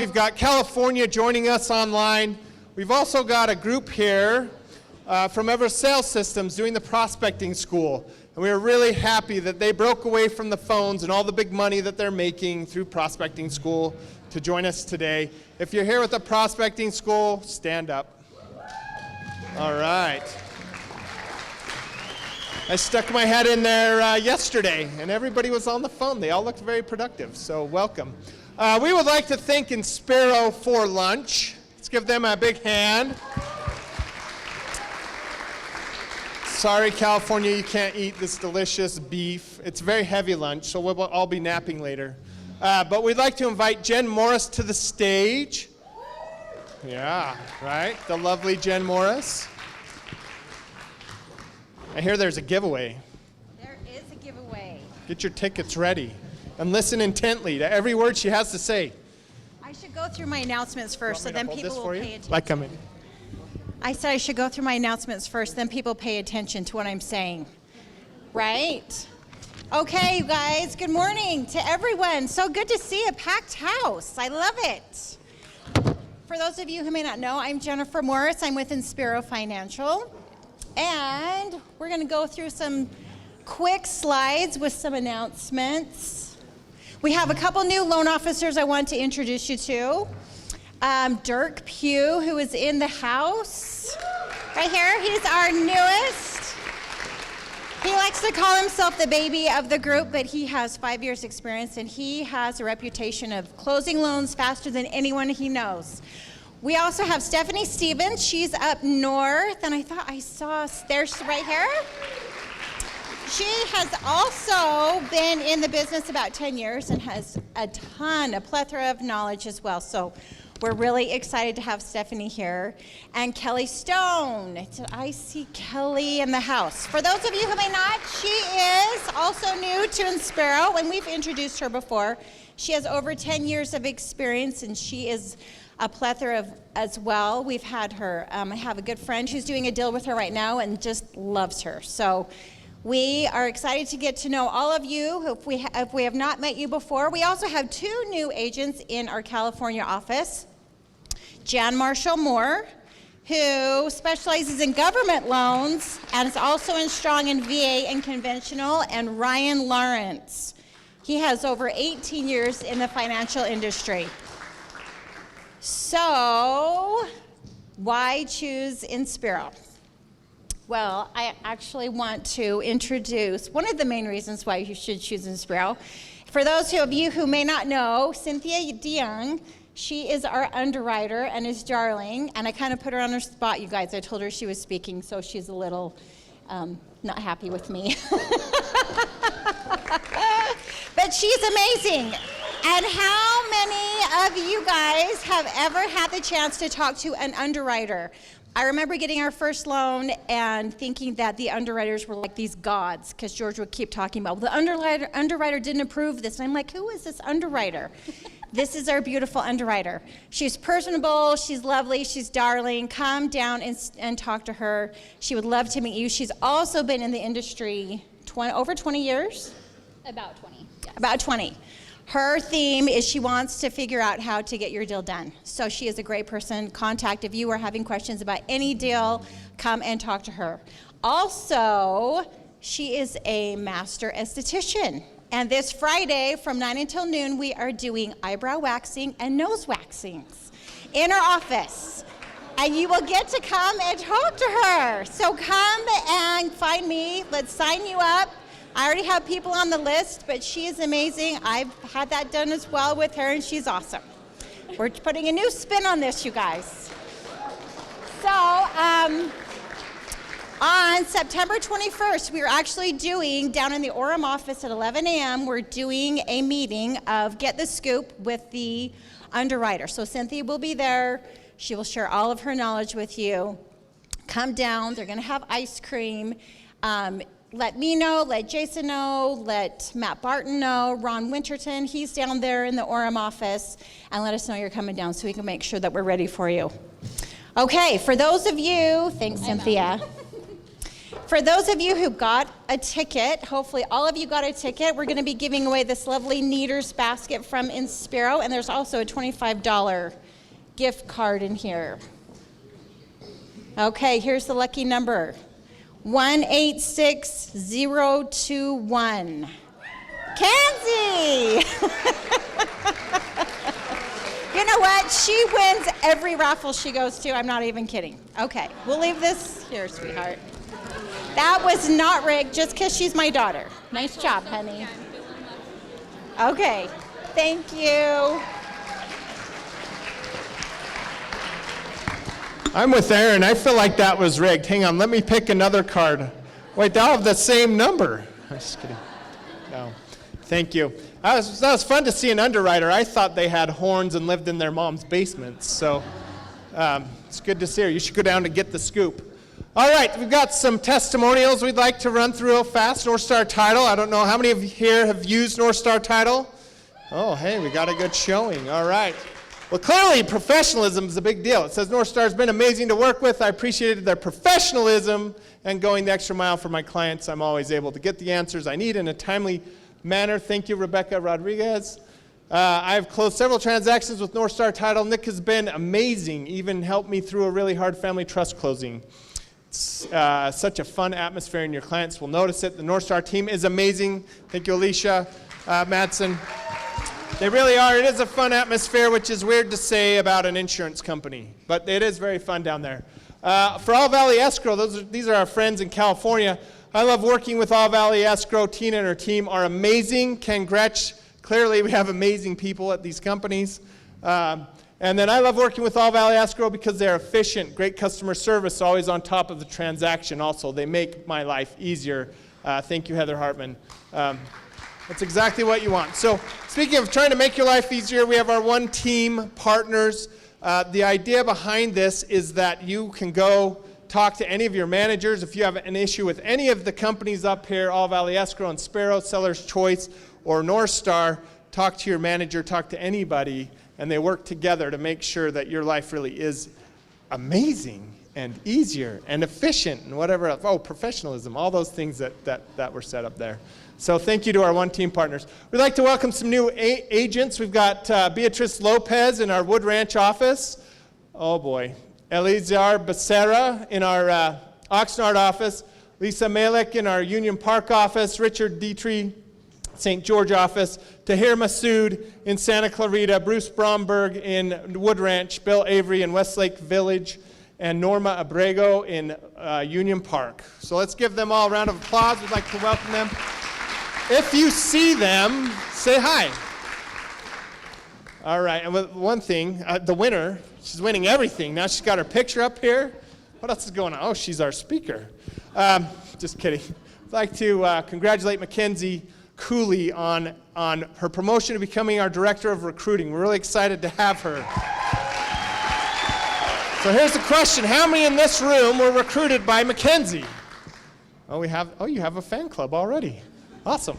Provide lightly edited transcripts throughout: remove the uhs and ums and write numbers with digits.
We've got California joining us online. We've also got a group here from Eversales Systems doing the prospecting school. And we are really happy that they broke away from the phones and all the big money that they're making through prospecting school to join us today. If you're here with the prospecting school, stand up. All right. I stuck my head in there yesterday, and everybody was on the phone. They all looked very productive, so welcome. We would like to thank Inspiro for lunch. Let's give them a big hand. Sorry, California, you can't eat this delicious beef. It's very heavy lunch, so we'll all be napping later. But we'd like to invite Jen Morris to the stage. Yeah, right? The lovely Jen Morris. I hear there's a giveaway. There is a giveaway. Get your tickets ready and listen intently to every word she has to say. I should go through my announcements first, so then people will pay attention. Like I'm in. I said I should go through my announcements first, then people pay attention to what I'm saying. Right? Okay, you guys, good morning to everyone. So good to see a packed house. I love it. For those of you who may not know, I'm Jennifer Morris. I'm with Inspiro Financial. And we're going to go through some quick slides with some announcements. We have a couple new loan officers I want to introduce you to. Dirk Pugh, who is in the house right here. He's our newest. He likes to call himself the baby of the group, but he has 5 years experience, and he has a reputation of closing loans faster than anyone he knows. We also have Stephanie Stevens. She's up north, and I thought I saw, there's right here. She has also been in the business about 10 years and has a plethora of knowledge as well. So we're really excited to have Stephanie here. And Kelly Stone. Did I see Kelly in the house? For those of you who may not, she is also new to Inspiro, and we've introduced her before. She has over 10 years of experience, and she is a plethora of as well. We've had her, I have a good friend who's doing a deal with her right now and just loves her. So we are excited to get to know all of you if we have not met you before. We also have two new agents in our California office. Jan Marshall Moore, who specializes in government loans and is also strong in VA and conventional, and Ryan Lawrence. He has over 18 years in the financial industry. So, why choose Inspiro? Well, I actually want to introduce one of the main reasons why you should choose Inspiro. For those of you who may not know, Cynthia DeYoung, she is our underwriter and is darling, and I kind of put her on her spot, you guys. I told her she was speaking, so she's a little not happy with me. But she's amazing. And how many of you guys have ever had the chance to talk to an underwriter? I remember getting our first loan and thinking that the underwriters were like these gods, because George would keep talking about, well, the underwriter didn't approve this. And I'm like, who is this underwriter? This is our beautiful underwriter. She's personable, she's lovely, she's darling. Come down and talk to her. She would love to meet you. She's also been in the industry over 20 years? About 20. Yes. About 20. Her theme is she wants to figure out how to get your deal done. So she is a great person. Contact if you are having questions about any deal, come and talk to her. Also, she is a master esthetician. And this Friday from 9 until noon, we are doing eyebrow waxing and nose waxings in our office. And you will get to come and talk to her. So come and find me. Let's sign you up. I already have people on the list, but she is amazing. I've had that done as well with her, and she's awesome. We're putting a new spin on this, you guys. So, on September 21st, we're actually doing, down in the Orem office at 11 a.m., we're doing a meeting of Get the Scoop with the underwriter. So Cynthia will be there. She will share all of her knowledge with you. Come down. They're going to have ice cream. Let me know, let Jason know, let Matt Barton know, Ron Winterton, he's down there in the Orem office, and let us know you're coming down so we can make sure that we're ready for you. Okay, for those of you, thanks Cynthia. For those of you who got a ticket, hopefully all of you got a ticket, we're going to be giving away this lovely Kneaders basket from Inspiro, and there's also a $25 gift card in here. Okay, here's the lucky number. 186021. Kenzie! You know what? She wins every raffle she goes to. I'm not even kidding. Okay, we'll leave this here, sweetheart. That was not rigged just because she's my daughter. Nice job, honey. Okay, thank you. I'm with Aaron. I feel like that was rigged. Hang on, let me pick another card. Wait, they'll have the same number. I'm just kidding. No, thank you. That was fun to see an underwriter. I thought they had horns and lived in their mom's basements. So it's good to see her. You should go down to get the scoop. All right, we've got some testimonials we'd like to run through real fast. North Star Title. I don't know how many of you here have used North Star Title. Oh, hey, we got a good showing. All right. Well, clearly, professionalism is a big deal. It says North Star has been amazing to work with. I appreciated their professionalism and going the extra mile for my clients. I'm always able to get the answers I need in a timely manner. Thank you, Rebecca Rodriguez. I've closed several transactions with North Star Title. Nick has been amazing, even helped me through a really hard family trust closing. It's such a fun atmosphere, and your clients will notice it. The North Star team is amazing. Thank you, Alicia Madsen. They really are. It is a fun atmosphere, which is weird to say about an insurance company, but it is very fun down there. For All Valley Escrow, these are our friends in California. I love working with All Valley Escrow. Tina and her team are amazing. Ken Gretsch, clearly we have amazing people at these companies. And then I love working with All Valley Escrow because they're efficient, great customer service, always on top of the transaction also. They make my life easier. Thank you, Heather Hartman. That's exactly what you want. So speaking of trying to make your life easier, we have our One Team partners. The idea behind this is that you can go talk to any of your managers. If you have an issue with any of the companies up here, All Valley Escrow and Sparrow, Seller's Choice, or North Star, talk to your manager, talk to anybody, and they work together to make sure that your life really is amazing and easier and efficient and whatever else. Oh, professionalism, all those things that were set up there. So thank you to our One Team partners. We'd like to welcome some new agents. We've got Beatrice Lopez in our Wood Ranch office. Oh boy. Elizar Becerra in our Oxnard office. Lisa Malik in our Union Park office. Richard Dietrich, St. George office. Tahir Masood in Santa Clarita. Bruce Bromberg in Wood Ranch. Bill Avery in Westlake Village. And Norma Abrego in Union Park. So let's give them all a round of applause. We'd like to welcome them. If you see them, say hi. All right, and with one thing, the winner, she's winning everything. Now she's got her picture up here. What else is going on? Oh, she's our speaker. Just kidding. I'd like to congratulate Mackenzie Cooley on her promotion to becoming our Director of Recruiting. We're really excited to have her. So here's the question. How many in this room were recruited by Mackenzie? Oh, you have a fan club already. Awesome.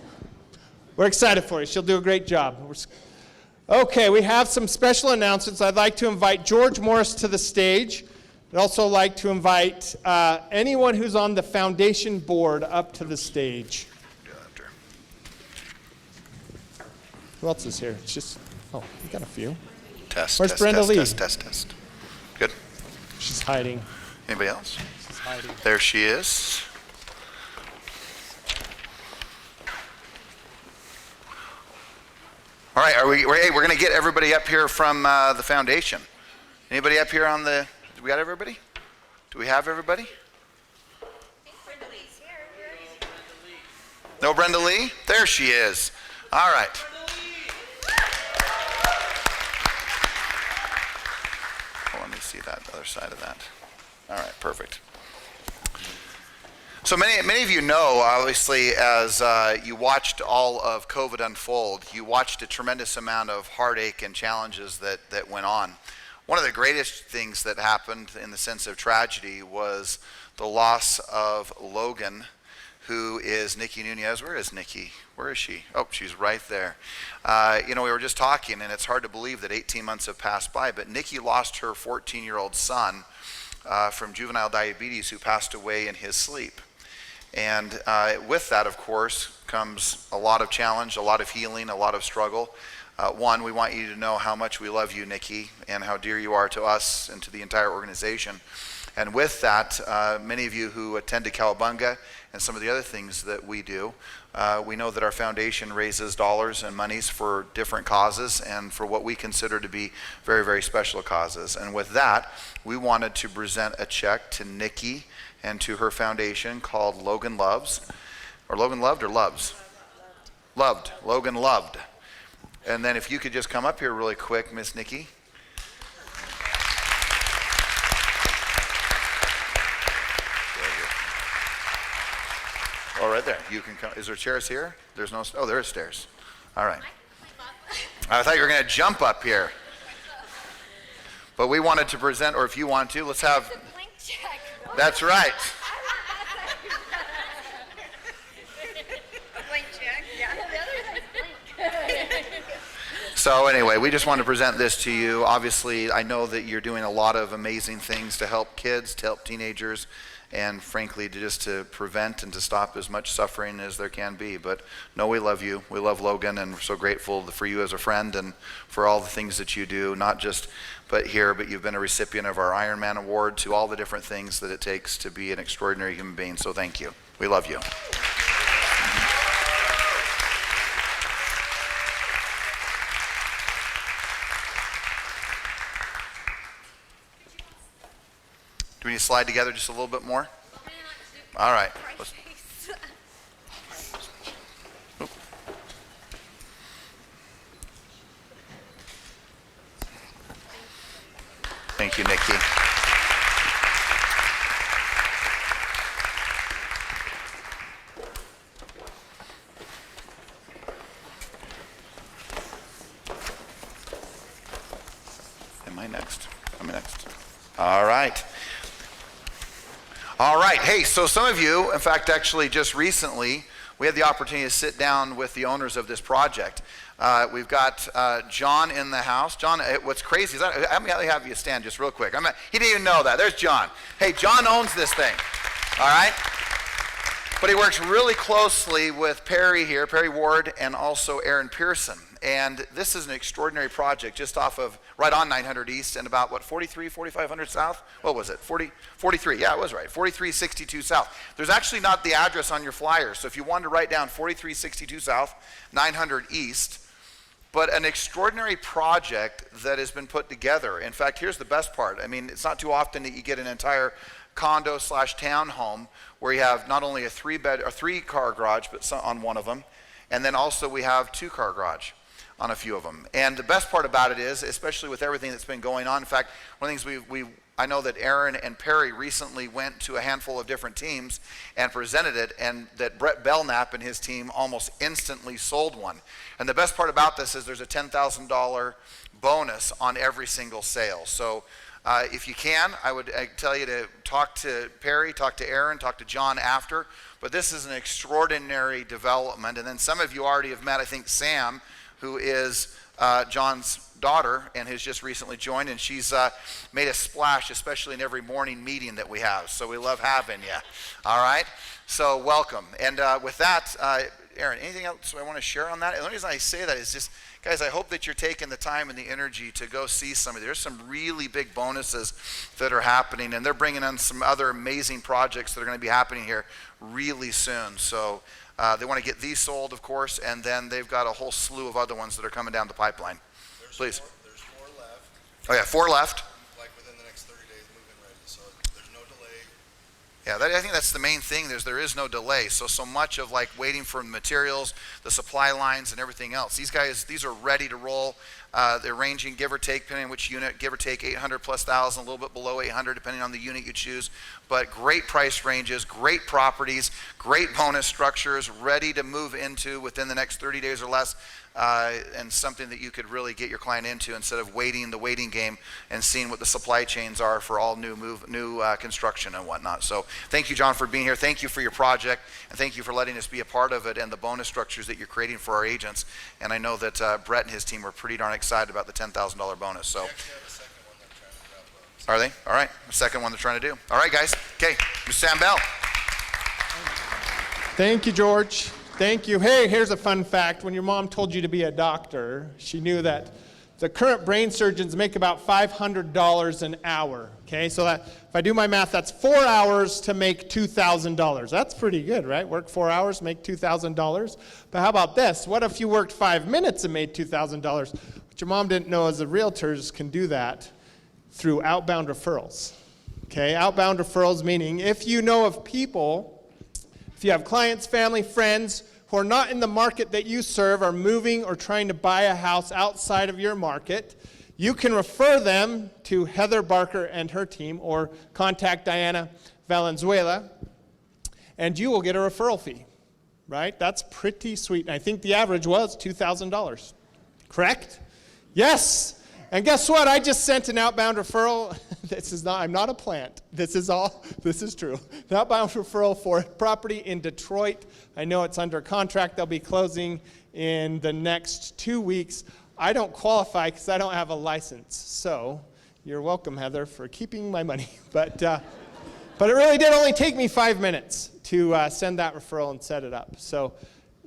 We're excited for you. She'll do a great job. Okay, we have some special announcements. I'd like to invite George Morris to the stage. I'd also like to invite anyone who's on the foundation board up to the stage. Who else is here? It's just, we got a few. Where's Brenda Lee? Test. Good. She's hiding. Anybody else? She's hiding. There she is. All right, we're going to get everybody up here from the foundation. Anybody up here on the, do we got everybody? Do we have everybody? Brenda Lee's here. No Brenda Lee? There she is. All right. Oh, let me see that other side of that. All right, perfect. So many of you know, obviously, as you watched all of COVID unfold, you watched a tremendous amount of heartache and challenges that went on. One of the greatest things that happened in the sense of tragedy was the loss of Logan, who is Nikki Nunez. Where is Nikki? Where is she? Oh, she's right there. We were just talking, and it's hard to believe that 18 months have passed by, but Nikki lost her 14-year-old son from juvenile diabetes who passed away in his sleep. And with that, of course, comes a lot of challenge, a lot of healing, a lot of struggle. One, we want you to know how much we love you, Nikki, and how dear you are to us and to the entire organization. And with that, many of you who attend to Cowabunga and some of the other things that we do, we know that our foundation raises dollars and monies for different causes and for what we consider to be very, very special causes. And with that, we wanted to present a check to Nikki and to her foundation called Logan Loves. Or Logan Loved or Loves? Loved. Logan Loved. And then if you could just come up here really quick, Miss Nikki. Oh, right there. You can come. Is there chairs here? There's no. Oh, there is stairs. All right. I thought you were going to jump up here. But we wanted to present, or if you want to, let's have. It's a blank check. That's right. Blank check. Yeah. The other side's blank. So anyway, we just want to present this to you. Obviously, I know that you're doing a lot of amazing things to help kids, to help teenagers, and frankly, to prevent and to stop as much suffering as there can be. But no, we love you. We love Logan, and we're so grateful for you as a friend and for all the things that you do, not just but you've been a recipient of our Ironman Award, to all the different things that it takes to be an extraordinary human being. So thank you. We love you. Do we need to slide together just a little bit more? All right. Thank you, Nikki. Am I next? All right. All right. Hey, so some of you, in fact, actually just recently, we had the opportunity to sit down with the owners of this project. We've got John in the house. John, what's crazy is I'm going to have you stand just real quick. He didn't even know that. There's John. Hey, John owns this thing. All right? But he works really closely with Perry here, Perry Ward, and also Aaron Pearson. And this is an extraordinary project just off of, right on 900 East and about, 4,500 South? What was it, 43, yeah, it was right, 4362 South. There's actually not the address on your flyer, so if you wanted to write down 4362 South, 900 East, but an extraordinary project that has been put together. In fact, here's the best part. I mean, it's not too often that you get an entire condo / townhome where you have not only a three-car garage, but on one of them, and then also we have 2-car garage on a few of them. And the best part about it is, especially with everything that's been going on, in fact, one of the things I know that Aaron and Perry recently went to a handful of different teams and presented it, and that Brett Belknap and his team almost instantly sold one. And the best part about this is there's a $10,000 bonus on every single sale. So if you can, I would tell you to talk to Perry, talk to Aaron, talk to John after. But this is an extraordinary development. And then some of you already have met, I think, Sam, who is John's daughter and has just recently joined, and she's made a splash, especially in every morning meeting that we have. So we love having you. All right? So welcome. And with that, Aaron, anything else I want to share on that? The only reason I say that is just, guys, I hope that you're taking the time and the energy to go see some of these. There's some really big bonuses that are happening, and they're bringing in some other amazing projects that are going to be happening here really soon. So they want to get these sold, of course, and then they've got a whole slew of other ones that are coming down the pipeline. Please. There's 4 left. Oh yeah, 4 left. Like within the next 30 days, move-in ready. So there's no delay. Yeah, I think that's the main thing. There is no delay. So much of like waiting for the materials, the supply lines, and everything else. These are ready to roll. They're ranging, give or take, depending on which unit, give or take 800 plus 1,000, a little bit below 800, depending on the unit you choose. But great price ranges, great properties, great bonus structures, ready to move into within the next 30 days or less. And something that you could really get your client into instead of waiting the waiting game and seeing what the supply chains are for all new construction and whatnot. So thank you, John, for being here. Thank you for your project, and thank you for letting us be a part of it and the bonus structures that you're creating for our agents. And I know that Brett and his team are pretty darn excited about the $10,000 bonus. So. We actually have a second one they're trying to wrap up. Are they? All right. The second one they're trying to do. All right, guys. Okay. Ms. Sam Bell. Thank you, George. Thank you. Hey, here's a fun fact. When your mom told you to be a doctor, she knew that the current brain surgeons make about $500 an hour. Okay, so that, if I do my math, that's 4 hours to make $2,000. That's pretty good, right? Work 4 hours, make $2,000. But how about this? What if you worked 5 minutes and made $2,000? What your mom didn't know is the realtors can do that through outbound referrals. Okay, outbound referrals meaning if you know of people, if you have clients, family, friends who are not in the market that you serve, are moving or trying to buy a house outside of your market, you can refer them to Heather Barker and her team, or contact Diana Valenzuela, and you will get a referral fee, right? That's pretty sweet. And I think the average was $2,000, correct? Yes. And guess what? I just sent an outbound referral. I'm not a plant. This is true. An outbound referral for a property in Detroit. I know it's under contract. They'll be closing in the next 2 weeks. I don't qualify because I don't have a license. So you're welcome, Heather, for keeping my money. But it really did only take me 5 minutes to send that referral and set it up. So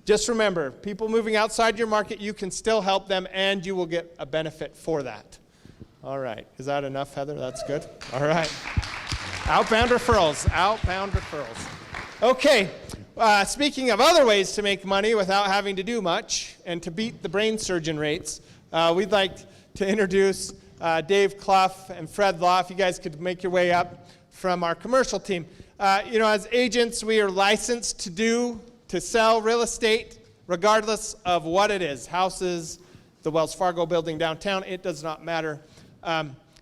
just remember, people moving outside your market, you can still help them, and you will get a benefit for that. All right. Is that enough, Heather? That's good? All right. Outbound referrals. Outbound referrals. Okay. Speaking of other ways to make money without having to do much and to beat the brain surgeon rates, we'd like to introduce Dave Clough and Fred Law. If you guys could make your way up from our commercial team. As agents, we are licensed to sell real estate regardless of what it is. Houses, the Wells Fargo building downtown, it does not matter.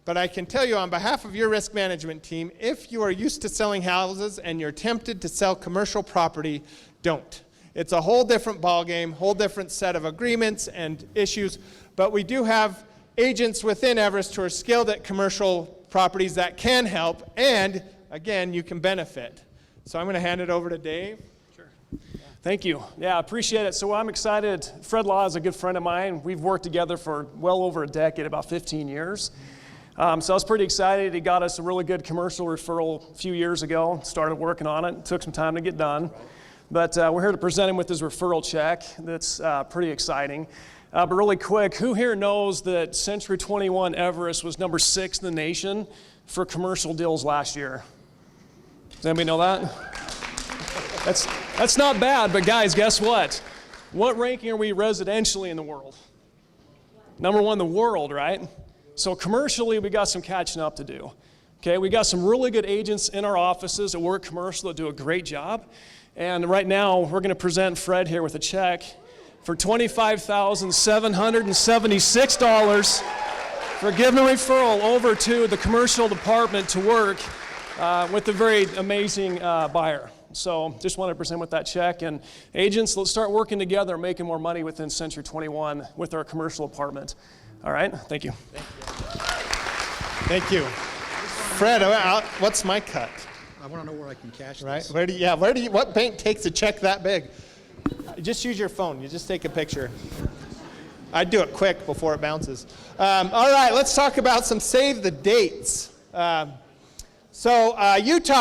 But I can tell you on behalf of your risk management team, if you are used to selling houses and you're tempted to sell commercial property, don't. It's a whole different ballgame, whole different set of agreements and issues. But we do have agents within Everest who are skilled at commercial properties that can help, and again, you can benefit. So I'm going to hand it over to Dave. Thank you. Yeah, I appreciate it. So I'm excited. Fred Law is a good friend of mine. We've worked together for well over a decade, about 15 years. So I was pretty excited. He got us a really good commercial referral a few years ago. Started working on it. Took some time to get done. But we're here to present him with his referral check. That's pretty exciting. But really quick, who here knows that Century 21 Everest was number 6 in the nation for commercial deals last year? Does anybody know that? That's not bad, but guys, guess what? What ranking are we residentially in the world? Number 1 in the world, right? So commercially, we got some catching up to do. Okay, we got some really good agents in our offices that work commercial that do a great job. And right now, we're going to present Fred here with a check for $25,776 for giving a referral over to the commercial department to work with a very amazing buyer. So just wanted to present with that check. And agents, let's start working together, making more money within Century 21 with our commercial apartment. All right, thank you. Thank you. Fred, what's my cut? I want to know where I can cash Right? this. What bank takes a check that big? Just use your phone. You just take a picture. I'd do it quick before it bounces. All right, let's talk about some save the dates. Utah,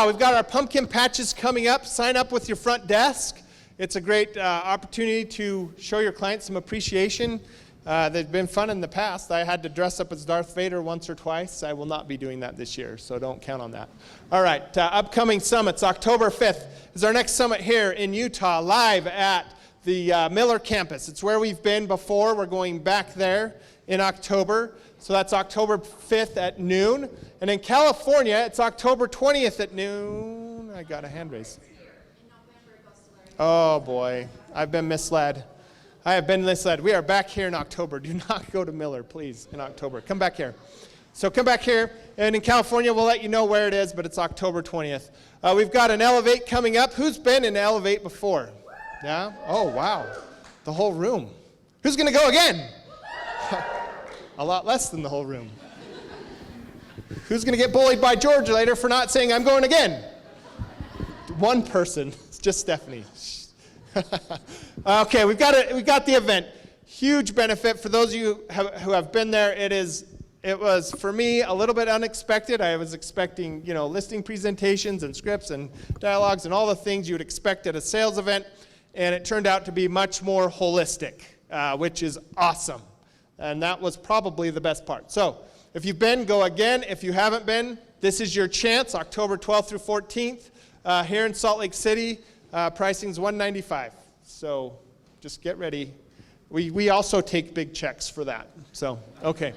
we've got our pumpkin patches coming up. Sign up with your front desk. It's a great opportunity to show your clients some appreciation. They've been fun in the past. I had to dress up as Darth Vader once or twice. I will not be doing that this year, so don't count on that. All right, upcoming summits. October 5th is our next summit here in Utah, live at the Miller campus. It's where we've been before. We're going back there in October. So that's October 5th at noon. And in California, it's October 20th at noon. I got a hand raise. Oh, boy. I've been misled. I have been misled. We are back here in October. Do not go to Miller, please, in October. Come back here. So come back here. And in California, we'll let you know where it is, but it's October 20th. We've got an Elevate coming up. Who's been in Elevate before? Yeah? Oh, wow. The whole room. Who's going to go again? A lot less than the whole room. Who's going to get bullied by George later for not saying, I'm going again? One person. It's just Stephanie. Okay, we've got the event. Huge benefit for those of you who have been there. It is It was, for me, a little bit unexpected. I was expecting, listing presentations and scripts and dialogues and all the things you would expect at a sales event, and it turned out to be much more holistic, which is awesome. And that was probably the best part. So if you've been, go again. If you haven't been, this is your chance, October 12th through 14th, here in Salt Lake City. Pricing's $195. So just get ready. We also take big checks for that. So, okay.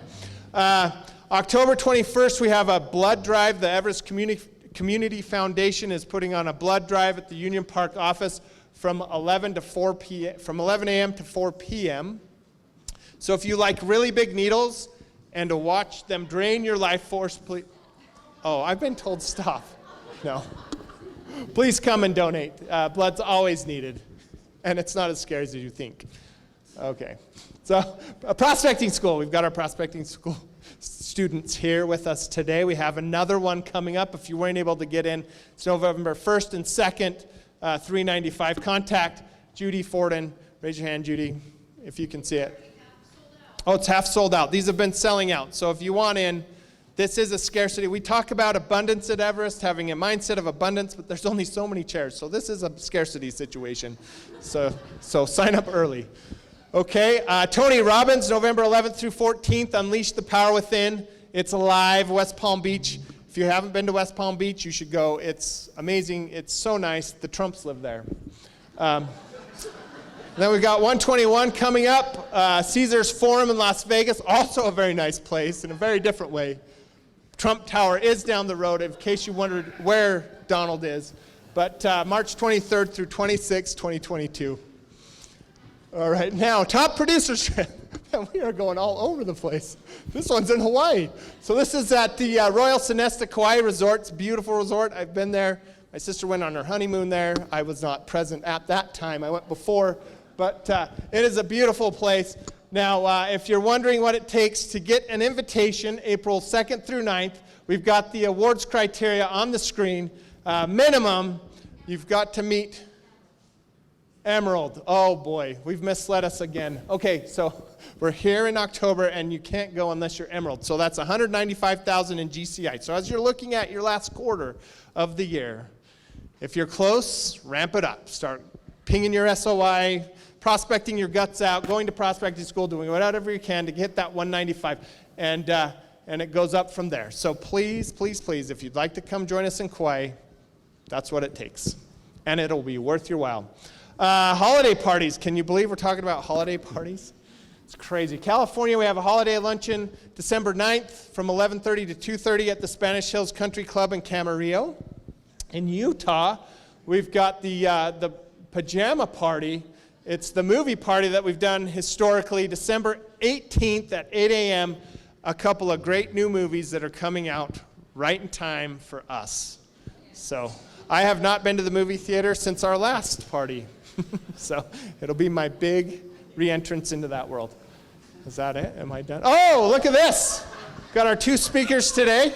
October 21st, we have a blood drive. The Everest Community Foundation is putting on a blood drive at the Union Park office from 11 a.m. to 4 p.m. So if you like really big needles and to watch them drain your life force, please. Oh, I've been told stop. No. Please come and donate. Blood's always needed, and it's not as scary as you think. Okay. So, a prospecting school. We've got our prospecting school students here with us today. We have another one coming up. If you weren't able to get in, it's November 1st and 2nd, $395. Contact Judy Forden. Raise your hand, Judy, if you can see it. Oh, it's half sold out. These have been selling out. So if you want in, this is a scarcity. We talk about abundance at Everest, having a mindset of abundance, but there's only so many chairs. So this is a scarcity situation. So sign up early. Okay, Tony Robbins, November 11th through 14th, Unleash the Power Within. It's live, West Palm Beach. If you haven't been to West Palm Beach, you should go. It's amazing. It's so nice. The Trumps live there. Then we've got 121 coming up, Caesars Forum in Las Vegas, also a very nice place in a very different way. Trump Tower is down the road, in case you wondered where Donald is. But March 23rd through 26th, 2022. All right, now, top producer trip. We are going all over the place. This one's in Hawaii. So this is at the Royal Sonesta Kauai Resort. It's a beautiful resort. I've been there. My sister went on her honeymoon there. I was not present at that time. I went before. But it is a beautiful place. Now, if you're wondering what it takes to get an invitation, April 2nd through 9th, we've got the awards criteria on the screen. Minimum, you've got to meet Emerald. Oh boy, we've misled us again. Okay, so we're here in October and you can't go unless you're Emerald. So that's $195,000 in GCI. So as you're looking at your last quarter of the year, if you're close, ramp it up. Start pinging your SOI, prospecting your guts out, going to prospecting school, doing whatever you can to get that 195, and it goes up from there. So please, please, please, if you'd like to come join us in Kauai, that's what it takes, and it'll be worth your while. Holiday parties. Can you believe we're talking about holiday parties? It's crazy. California, we have a holiday luncheon December 9th from 11:30 to 2:30 at the Spanish Hills Country Club in Camarillo. In Utah, we've got the pajama party. It's the movie party that we've done historically, December 18th at 8 a.m. A couple of great new movies that are coming out right in time for us. So I have not been to the movie theater since our last party. So it'll be my big re-entrance into that world. Is that it? Am I done? Oh, look at this. Got our two speakers today.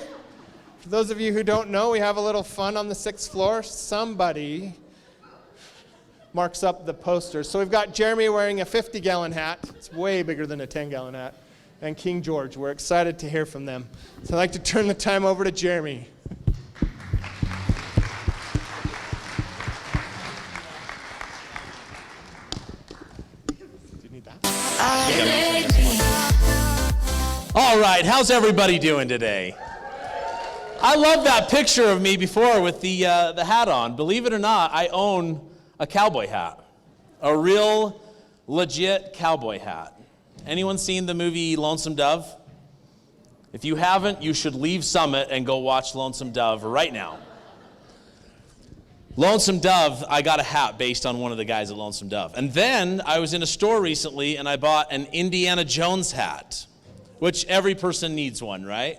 For those of you who don't know, we have a little fun on the 6th floor. Somebody marks up the poster. So we've got Jeremy wearing a 50-gallon hat. It's way bigger than a 10-gallon hat. And King George. We're excited to hear from them. So I'd like to turn the time over to Jeremy. All right, how's everybody doing today? I love that picture of me before with the hat on. Believe it or not, I own a cowboy hat, a real legit cowboy hat. Anyone seen the movie Lonesome Dove? If you haven't, you should leave Summit and go watch Lonesome Dove right now. Lonesome Dove, I got a hat based on one of the guys at Lonesome Dove. And then I was in a store recently and I bought an Indiana Jones hat, which every person needs one, right?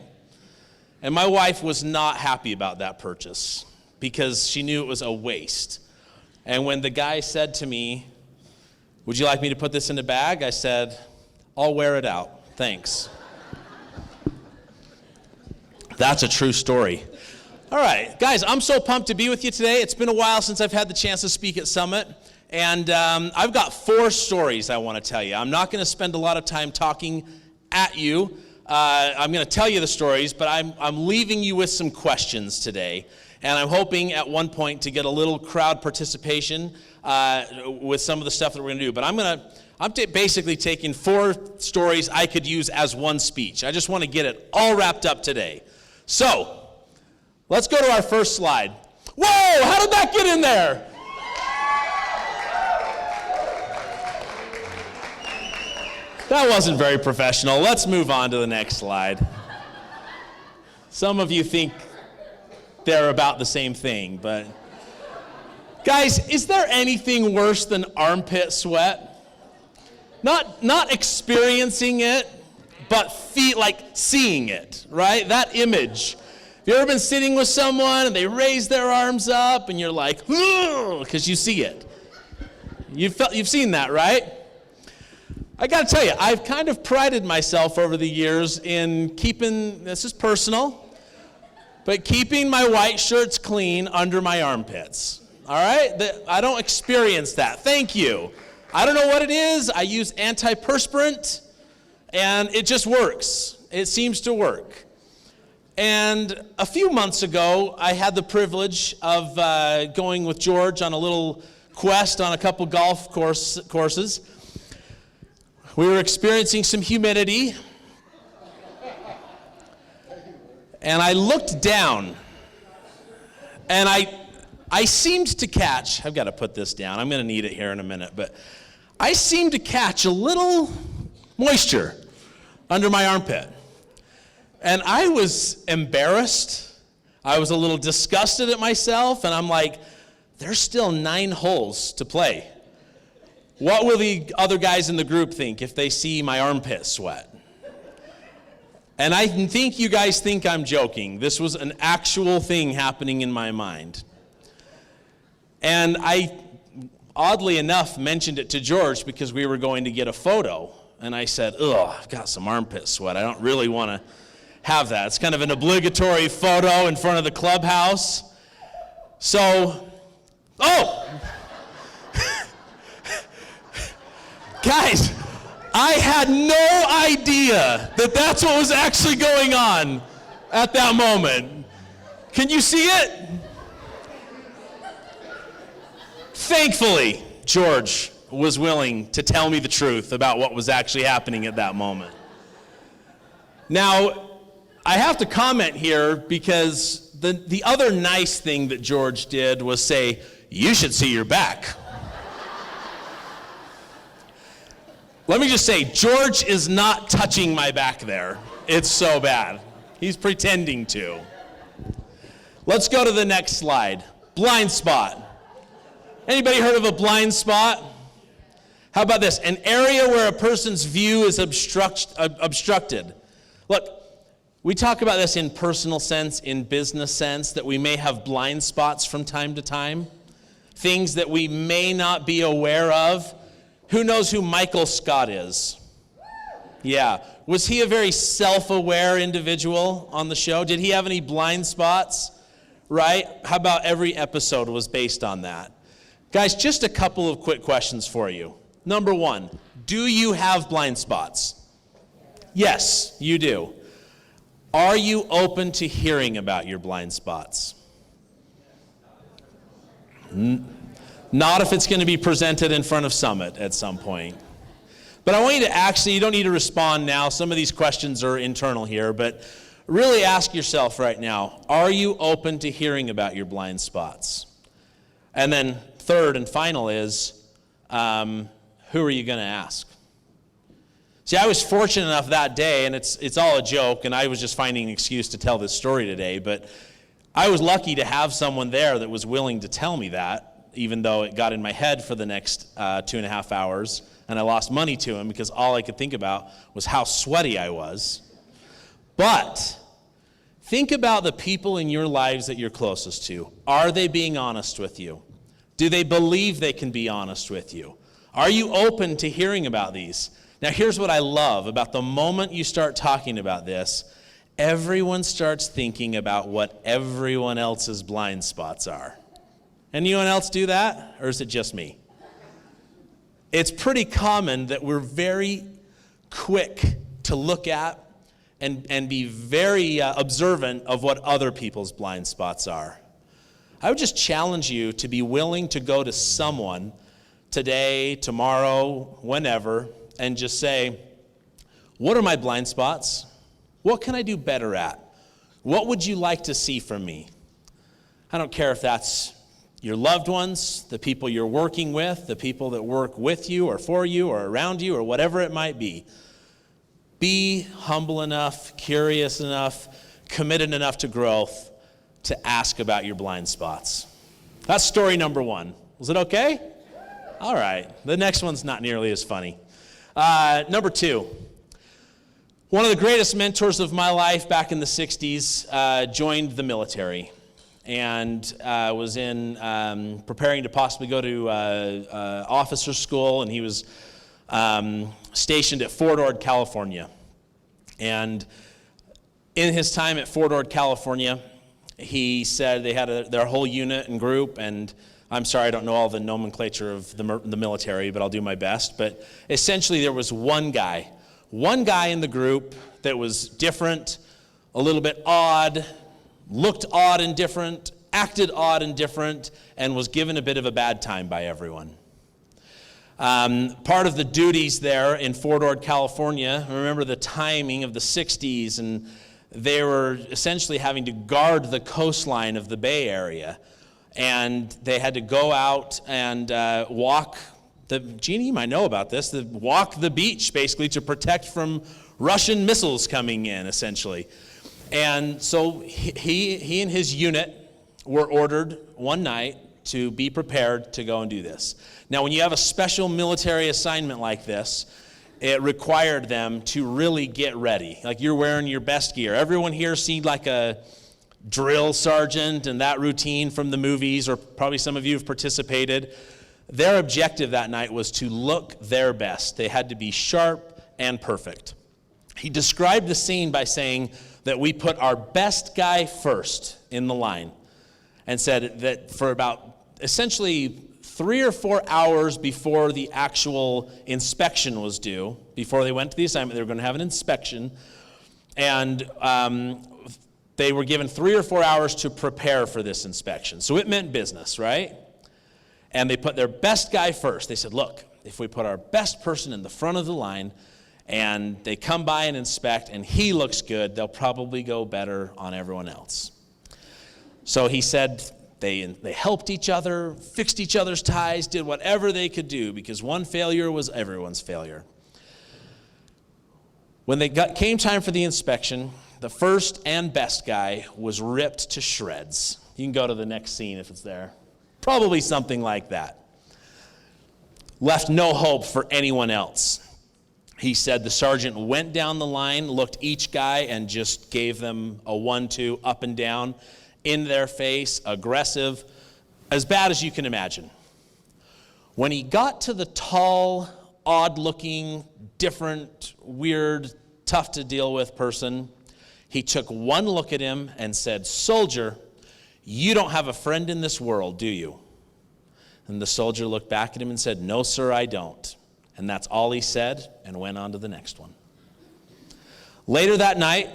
And my wife was not happy about that purchase because she knew it was a waste. And when the guy said to me, "Would you like me to put this in a bag?" I said, "I'll wear it out, thanks." That's a true story. All right, guys, I'm so pumped to be with you today. It's been a while since I've had the chance to speak at Summit, and I've got 4 stories I want to tell you. I'm not going to spend a lot of time talking at you. I'm going to tell you the stories, but I'm leaving you with some questions today. And I'm hoping at one point to get a little crowd participation with some of the stuff that we're going to do. But I'm basically taking 4 stories I could use as one speech. I just want to get it all wrapped up today. So, let's go to our first slide. Whoa, how did that get in there? That wasn't very professional. Let's move on to the next slide. Some of you think they're about the same thing, but guys, is there anything worse than armpit sweat? Not experiencing it, but seeing it, right? That image. Have you ever been sitting with someone and they raise their arms up and you're like, because you see it. You've seen that, right? I got to tell you, I've kind of prided myself over the years in keeping, this is personal, but keeping my white shirts clean under my armpits. All right? I don't experience that. Thank you. I don't know what it is. I use antiperspirant, and it just works. It seems to work. And a few months ago, I had the privilege of going with George on a little quest on a couple golf courses. We were experiencing some humidity, and I looked down, and I seemed to catch, I've got to put this down, I'm going to need it here in a minute, but I seemed to catch a little moisture under my armpit. And I was embarrassed. I was a little disgusted at myself, and I'm like, there's still 9 holes to play. What will the other guys in the group think if they see my armpit sweat? And I think you guys think I'm joking. This was an actual thing happening in my mind. And I, oddly enough, mentioned it to George because we were going to get a photo. And I said, I've got some armpit sweat. I don't really want to have that. It's kind of an obligatory photo in front of the clubhouse. So, guys, I had no idea that that's what was actually going on at that moment. Can you see it? Thankfully, George was willing to tell me the truth about what was actually happening at that moment. Now, I have to comment here because the other nice thing that George did was say, you should see your back. Let me just say, George is not touching my back there. It's so bad. He's pretending to. Let's go to the next slide. Blind spot. Anybody heard of a blind spot? How about this? An area where a person's view is obstructed. Look, we talk about this in personal sense, in business sense, that we may have blind spots from time to time. Things that we may not be aware of. Who knows who Michael Scott is? Yeah. Was he a very self-aware individual on the show? Did he have any blind spots? Right? How about every episode was based on that? Guys, just a couple of quick questions for you. Number 1, do you have blind spots? Yes, you do. Are you open to hearing about your blind spots? Not if it's going to be presented in front of Summit at some point. But I want you to you don't need to respond now. Some of these questions are internal here, but really ask yourself right now, are you open to hearing about your blind spots? And then third and final is, who are you going to ask? See, I was fortunate enough that day, and it's all a joke, and I was just finding an excuse to tell this story today, but I was lucky to have someone there that was willing to tell me that, even though it got in my head for the next 2.5 hours, and I lost money to him because all I could think about was how sweaty I was. But think about the people in your lives that you're closest to. Are they being honest with you? Do they believe they can be honest with you? Are you open to hearing about these? Now, here's what I love about the moment you start talking about this. Everyone starts thinking about what everyone else's blind spots are. Anyone else do that? Or is it just me? It's pretty common that we're very quick to look at and be very observant of what other people's blind spots are. I would just challenge you to be willing to go to someone today, tomorrow, whenever, and just say, what are my blind spots? What can I do better at? What would you like to see from me? I don't care if that's your loved ones, the people you're working with, the people that work with you or for you or around you or whatever it might be. Be humble enough, curious enough, committed enough to growth to ask about your blind spots. That's story number one. Was it okay? All right. The next one's not nearly as funny. Number two. One of the greatest mentors of my life back in the 60s joined the military and was in preparing to possibly go to officer school, and he was stationed at Fort Ord, California. And in his time at Fort Ord, California, he said they had their whole unit and group, and I'm sorry, I don't know all the nomenclature of the military, but I'll do my best. But essentially there was one guy in the group that was different, a little bit odd, looked odd and different, acted odd and different, and was given a bit of a bad time by everyone. Part of the duties there in Fort Ord, California, remember the timing of the 60s, and they were essentially having to guard the coastline of the Bay Area. And they had to go out and walk Jeannie, you might know about this, walk the beach basically to protect from Russian missiles coming in, essentially. And so he and his unit were ordered one night to be prepared to go and do this. Now, when you have a special military assignment like this, it required them to really get ready. Like, you're wearing your best gear. Everyone here seen like a drill sergeant and that routine from the movies, or probably some of you have participated. Their objective that night was to look their best. They had to be sharp and perfect. He described the scene by saying that we put our best guy first in the line, and said that for about essentially 3 or 4 hours before the actual inspection was due, before they went to the assignment, they were going to have an inspection, and they were given 3 or 4 hours to prepare for this inspection. So it meant business, right? And they put their best guy first. They said, look, if we put our best person in the front of the line and they come by and inspect and he looks good, they'll probably go better on everyone else. So he said they helped each other, fixed each other's ties, did whatever they could do, because one failure was everyone's failure. When came time for the inspection, the first and best guy was ripped to shreds. You can go to the next scene if it's there. Probably something like that. Left no hope for anyone else. He said the sergeant went down the line, looked each guy, and just gave them a 1-2 up and down, in their face, aggressive, as bad as you can imagine. When he got to the tall, odd-looking, different, weird, tough to deal with person, he took one look at him and said, "Soldier, you don't have a friend in this world, do you?" And the soldier looked back at him and said, "No, sir, I don't." And that's all he said, and went on to the next one. Later that night,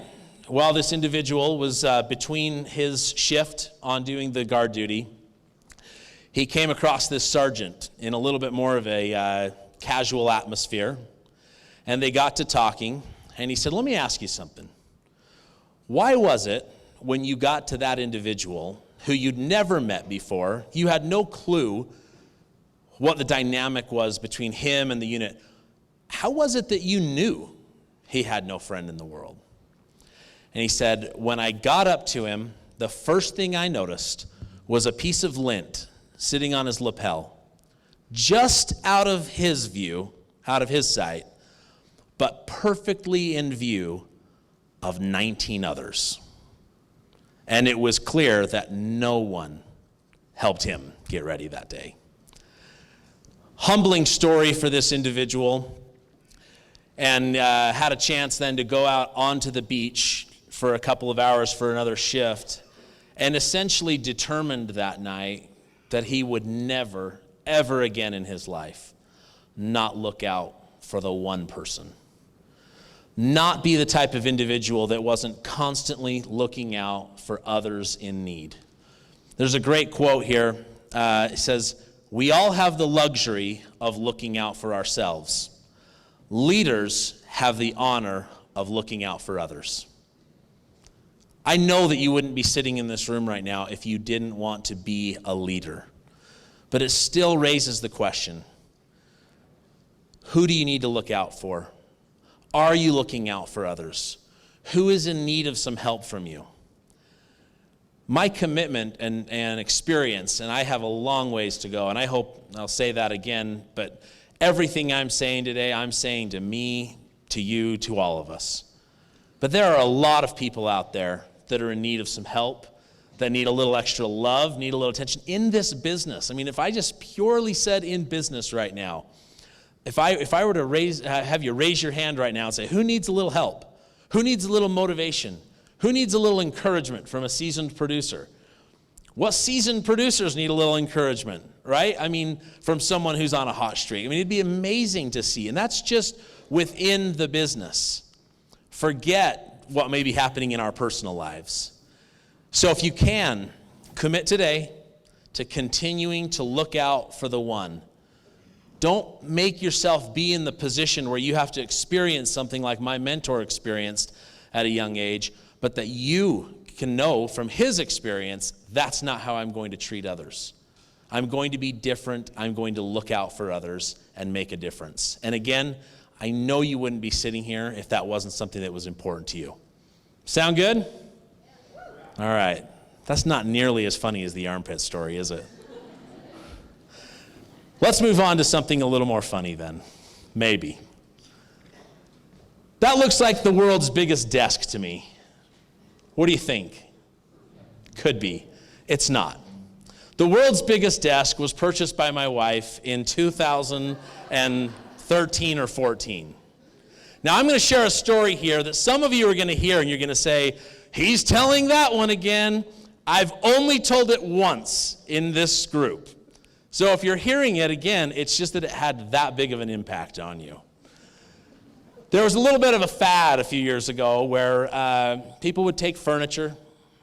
while this individual was between his shift on doing the guard duty, he came across this sergeant in a little bit more of a casual atmosphere, and they got to talking, and he said, "Let me ask you something. Why was it when you got to that individual who you'd never met before, you had no clue what the dynamic was between him and the unit, how was it that you knew he had no friend in the world?" And he said, "When I got up to him, the first thing I noticed was a piece of lint sitting on his lapel, just out of his view, out of his sight, but perfectly in view of 19 others. And it was clear that no one helped him get ready that day." Humbling story for this individual, and had a chance then to go out onto the beach for a couple of hours for another shift, and essentially determined that night that he would never, ever again in his life not look out for the one person. not be the type of individual that wasn't constantly looking out for others in need. There's a great quote here. It says, "We all have the luxury of looking out for ourselves. Leaders have the honor of looking out for others." I know that you wouldn't be sitting in this room right now if you didn't want to be a leader. But it still raises the question, who do you need to look out for? Are you looking out for others? Who is in need of some help from you? My commitment and experience, and I have a long ways to go, and I hope I'll say that again, but everything I'm saying today, I'm saying to me, to you, to all of us. But there are a lot of people out there that are in need of some help, that need a little extra love, need a little attention in this business. I mean, if I just purely said in business right now, if I were to have you raise your hand right now and say, who needs a little help? Who needs a little motivation? Who needs a little encouragement from a seasoned producer? What seasoned producers need a little encouragement, right? I mean, from someone who's on a hot streak. I mean, it'd be amazing to see. And that's just within the business. Forget what may be happening in our personal lives. So if you can, commit today to continuing to look out for the one. Don't make yourself be in the position where you have to experience something like my mentor experienced at a young age, but that you can know from his experience, that's not how I'm going to treat others. I'm going to be different. I'm going to look out for others and make a difference. And again, I know you wouldn't be sitting here if that wasn't something that was important to you. Sound good? All right. That's not nearly as funny as the armpit story, is it? Let's move on to something a little more funny then. Maybe. That looks like the world's biggest desk to me. What do you think? Could be. It's not. The world's biggest desk was purchased by my wife in 2013 or 14. Now I'm going to share a story here that some of you are going to hear and you're going to say, he's telling that one again. I've only told it once in this group. So if you're hearing it again, it's just that it had that big of an impact on you. There was a little bit of a fad a few years ago where people would take furniture,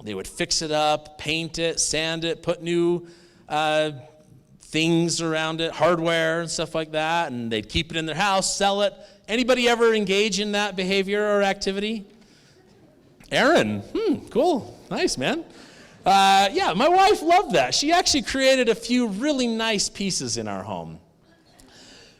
they would fix it up, paint it, sand it, put new things around it, hardware and stuff like that, and they'd keep it in their house, sell it. Anybody ever engage in that behavior or activity? Aaron, cool, nice, man. Yeah, my wife loved that. She actually created a few really nice pieces in our home.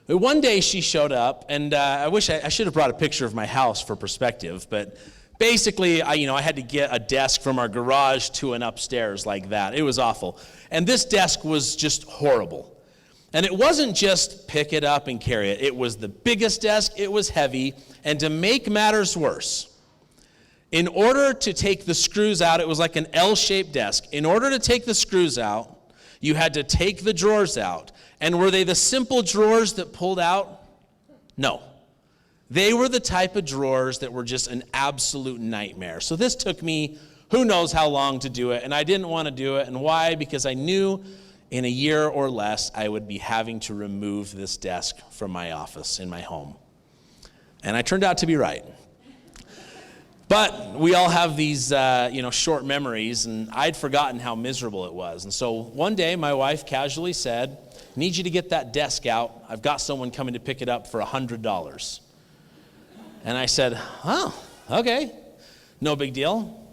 One day she showed up, and I wish I should have brought a picture of my house for perspective, but basically, I had to get a desk from our garage to an upstairs like that. It was awful. And this desk was just horrible. And it wasn't just pick it up and carry it. It was the biggest desk, it was heavy, and to make matters worse, in order to take the screws out, it was like an L-shaped desk. In order to take the screws out, you had to take the drawers out. And were they the simple drawers that pulled out? No. They were the type of drawers that were just an absolute nightmare. So this took me who knows how long to do it, and I didn't want to do it. And why? Because I knew in a year or less I would be having to remove this desk from my office in my home. And I turned out to be right. But we all have these, short memories, and I'd forgotten how miserable it was. And so one day, my wife casually said, "I need you to get that desk out. I've got someone coming to pick it up for $100. And I said, "Oh, okay, no big deal."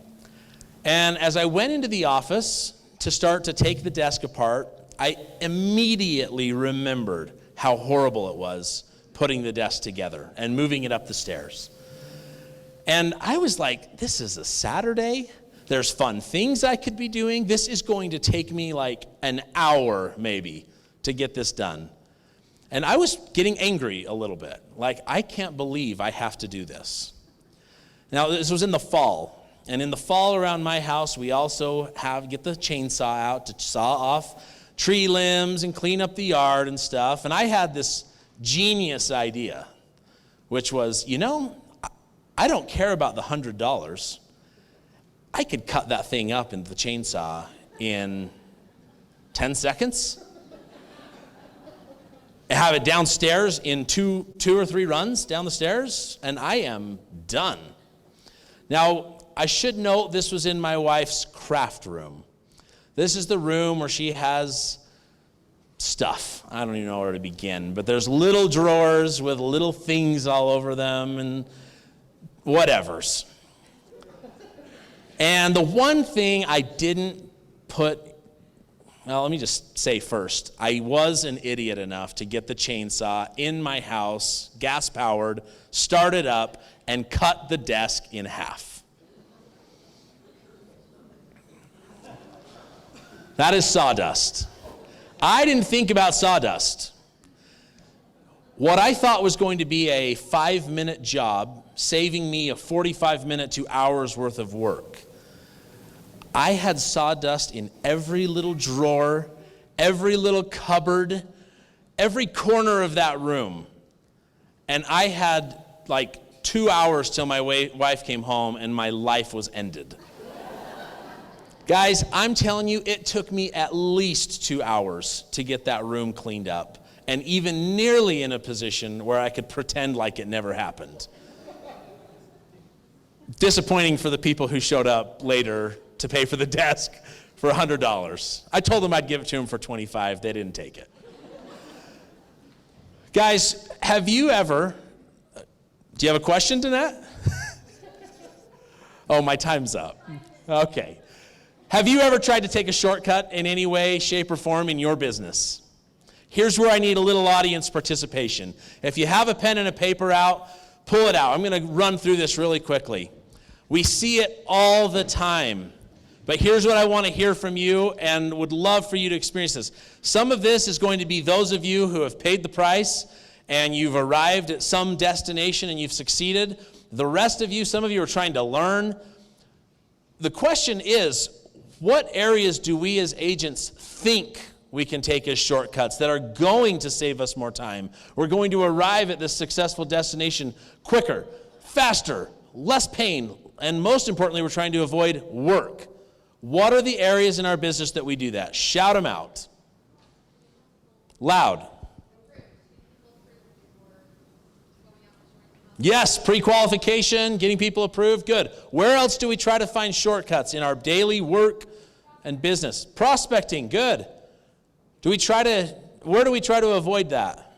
And as I went into the office to start to take the desk apart, I immediately remembered how horrible it was putting the desk together and moving it up the stairs. And I was like, this is a Saturday. There's fun things I could be doing. This is going to take me like an hour maybe to get this done. And I was getting angry a little bit. Like, I can't believe I have to do this. Now, this was in the fall. And in the fall around my house, we also get the chainsaw out to saw off tree limbs and clean up the yard and stuff. And I had this genius idea, which was, I don't care about the $100. I could cut that thing up into the chainsaw in 10 seconds. have it downstairs in two or three runs down the stairs, and I am done. Now, I should note this was in my wife's craft room. This is the room where she has stuff. I don't even know where to begin, but there's little drawers with little things all over them and whatevers. And the one thing I didn't put, well, let me just say first, I was an idiot enough to get the chainsaw in my house, gas-powered, start it up, and cut the desk in half. That is sawdust. I didn't think about sawdust. What I thought was going to be a 5-minute job, saving me a 45-minute to hours worth of work, I had sawdust in every little drawer, every little cupboard, every corner of that room. And I had like 2 hours till my wife came home and my life was ended. Guys, I'm telling you, it took me at least 2 hours to get that room cleaned up, and even nearly in a position where I could pretend like it never happened. Disappointing for the people who showed up later to pay for the desk for $100. I told them I'd give it to them for $25. They didn't take it. Guys, have you ever, do you have a question, Danette? Oh, my time's up. Okay. Have you ever tried to take a shortcut in any way, shape, or form in your business? Here's where I need a little audience participation. If you have a pen and a paper out, pull it out. I'm going to run through this really quickly. We see it all the time. But here's what I want to hear from you and would love for you to experience this. Some of this is going to be those of you who have paid the price and you've arrived at some destination and you've succeeded. The rest of you, some of you are trying to learn. The question is, what areas do we as agents think we can take as shortcuts that are going to save us more time? We're going to arrive at this successful destination quicker, faster, less pain, and most importantly, we're trying to avoid work. What are the areas in our business that we do that? Shout them out. Loud. Yes, pre-qualification, getting people approved, good. Where else do we try to find shortcuts in our daily work and business? Prospecting, good. Where do we try to avoid that?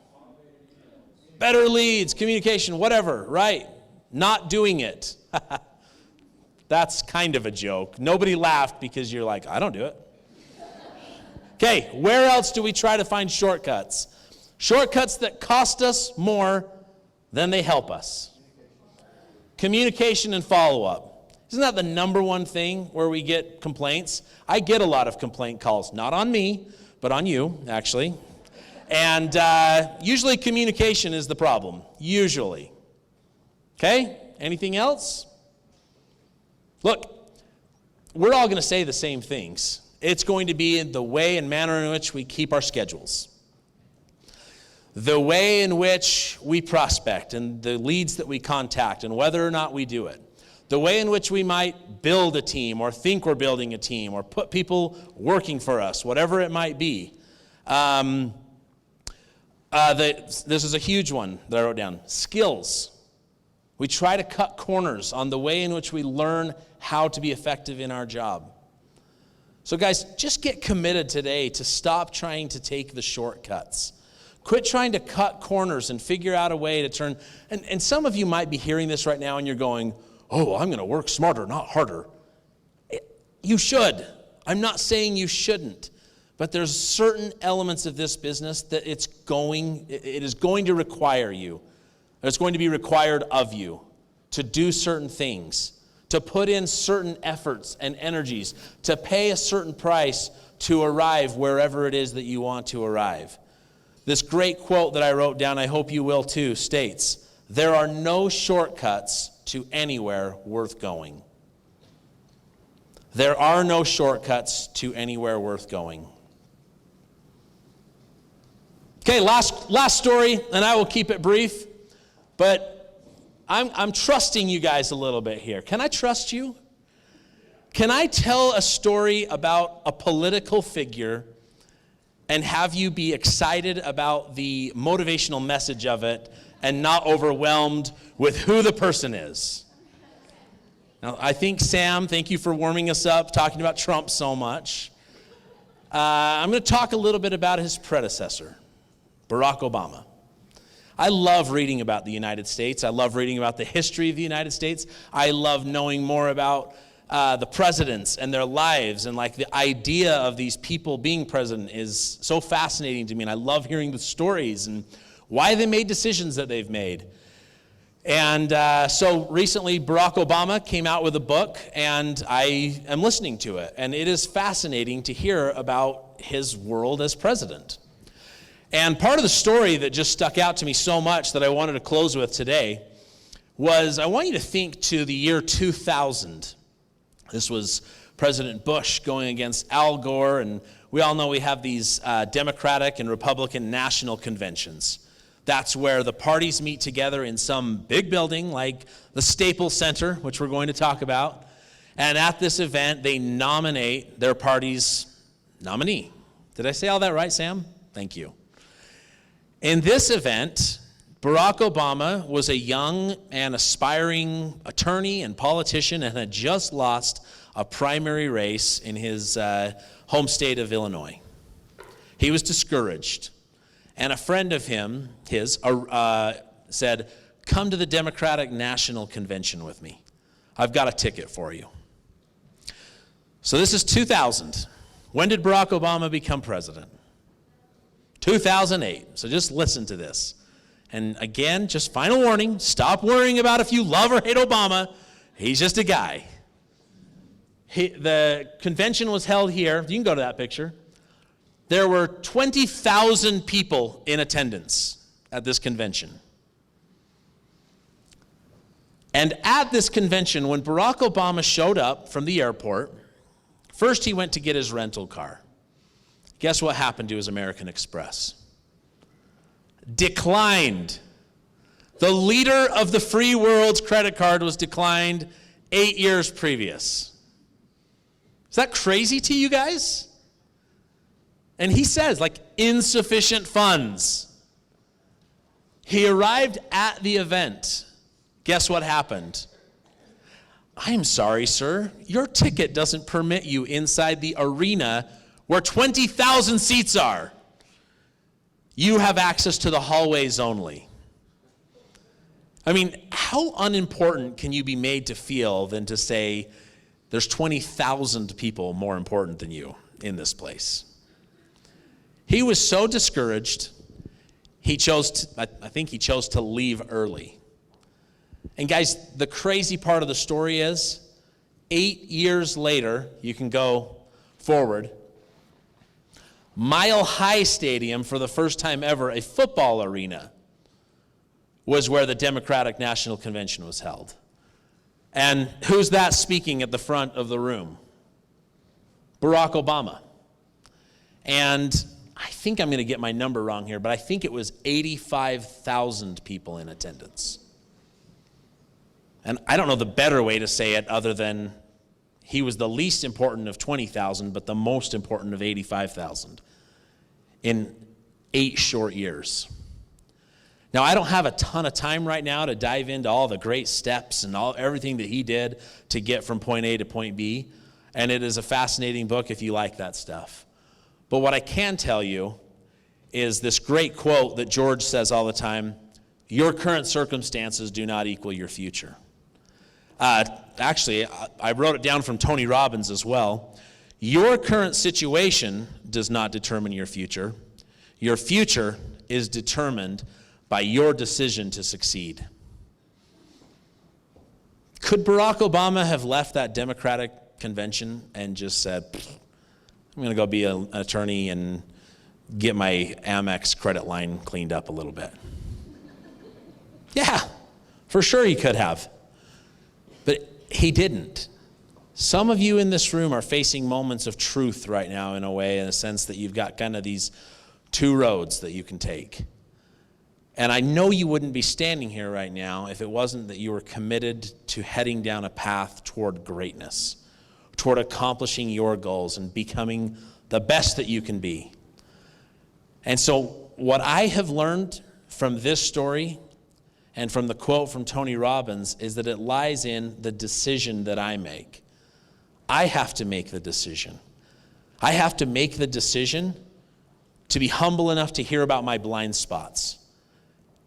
Better leads, communication, whatever, right? Not doing it. That's kind of a joke. Nobody laughed because you're like, I don't do it. Okay, where else do we try to find shortcuts? Shortcuts that cost us more than they help us. Communication and follow-up. Isn't that the number one thing where we get complaints? I get a lot of complaint calls, not on me, but on you, actually. And usually communication is the problem, usually. Okay, anything else? Look, we're all going to say the same things. It's going to be in the way and manner in which we keep our schedules. The way in which we prospect and the leads that we contact and whether or not we do it. The way in which we might build a team or think we're building a team or put people working for us, whatever it might be. This is a huge one that I wrote down. Skills. We try to cut corners on the way in which we learn how to be effective in our job. So guys, just get committed today to stop trying to take the shortcuts. Quit trying to cut corners and figure out a way to turn, and some of you might be hearing this right now and you're going, oh, I'm going to work smarter, not harder. You should. I'm not saying you shouldn't. But there's certain elements of this business that it is going to require you. It's going to be required of you to do certain things, to put in certain efforts and energies, to pay a certain price to arrive wherever it is that you want to arrive. This great quote that I wrote down, I hope you will too, states, there are no shortcuts to anywhere worth going. There are no shortcuts to anywhere worth going. Okay, last story, and I will keep it brief, but I'm trusting you guys a little bit here. Can I trust you? Can I tell a story about a political figure and have you be excited about the motivational message of it and not overwhelmed with who the person is. Now, I think Sam, thank you for warming us up, talking about Trump so much. I'm going to talk a little bit about his predecessor, Barack Obama. I love reading about the United States. I love reading about the history of the United States. I love knowing more about the presidents and their lives, and like the idea of these people being president is so fascinating to me, and I love hearing the stories and why they made decisions that they've made. And so recently Barack Obama came out with a book, and I am listening to it, and it is fascinating to hear about his world as president. And part of the story that just stuck out to me so much that I wanted to close with today was, I want you to think to the year 2000. This was President Bush going against Al Gore, and we all know we have these Democratic and Republican national conventions. That's where the parties meet together in some big building like the Staples Center, which we're going to talk about. And at this event, they nominate their party's nominee. Did I say all that right, Sam? Thank you. In this event, Barack Obama was a young and aspiring attorney and politician and had just lost a primary race in his home state of Illinois. He was discouraged. And a friend of his said, "Come to the Democratic National Convention with me. I've got a ticket for you." So this is 2000. When did Barack Obama become president? 2008. So just listen to this. And again, just final warning, stop worrying about if you love or hate Obama. He's just a guy. The convention was held here. You can go to that picture. There were 20,000 people in attendance at this convention. And at this convention, when Barack Obama showed up from the airport, first he went to get his rental car. Guess what happened to his American Express? Declined. The leader of the free world's credit card was declined 8 years previous. Is that crazy to you guys? And he says, like, insufficient funds. He arrived at the event. Guess what happened? "I'm sorry, sir. Your ticket doesn't permit you inside the arena where 20,000 seats are. You have access to the hallways only." I mean, how unimportant can you be made to feel than to say there's 20,000 people more important than you in this place? He was so discouraged, I think he chose to leave early. And guys, the crazy part of the story is, 8 years later, you can go forward, Mile High Stadium, for the first time ever, a football arena, was where the Democratic National Convention was held. And who's that speaking at the front of the room? Barack Obama. And I think I'm going to get my number wrong here, but I think it was 85,000 people in attendance. And I don't know the better way to say it other than he was the least important of 20,000, but the most important of 85,000 in 8 short years. Now, I don't have a ton of time right now to dive into all the great steps and everything that he did to get from point A to point B, and it is a fascinating book if you like that stuff. But what I can tell you is this great quote that George says all the time: "Your current circumstances do not equal your future." Actually, I wrote it down from Tony Robbins as well. Your current situation does not determine your future. Your future is determined by your decision to succeed. Could Barack Obama have left that Democratic convention and just said, "I'm going to go be an attorney and get my Amex credit line cleaned up a little bit"? Yeah, for sure he could have. But he didn't. Some of you in this room are facing moments of truth right now, in a way, in a sense that you've got kind of these two roads that you can take. And I know you wouldn't be standing here right now if it wasn't that you were committed to heading down a path toward greatness, toward accomplishing your goals and becoming the best that you can be. And so what I have learned from this story and from the quote from Tony Robbins is that it lies in the decision that I make. I have to make the decision. I have to make the decision to be humble enough to hear about my blind spots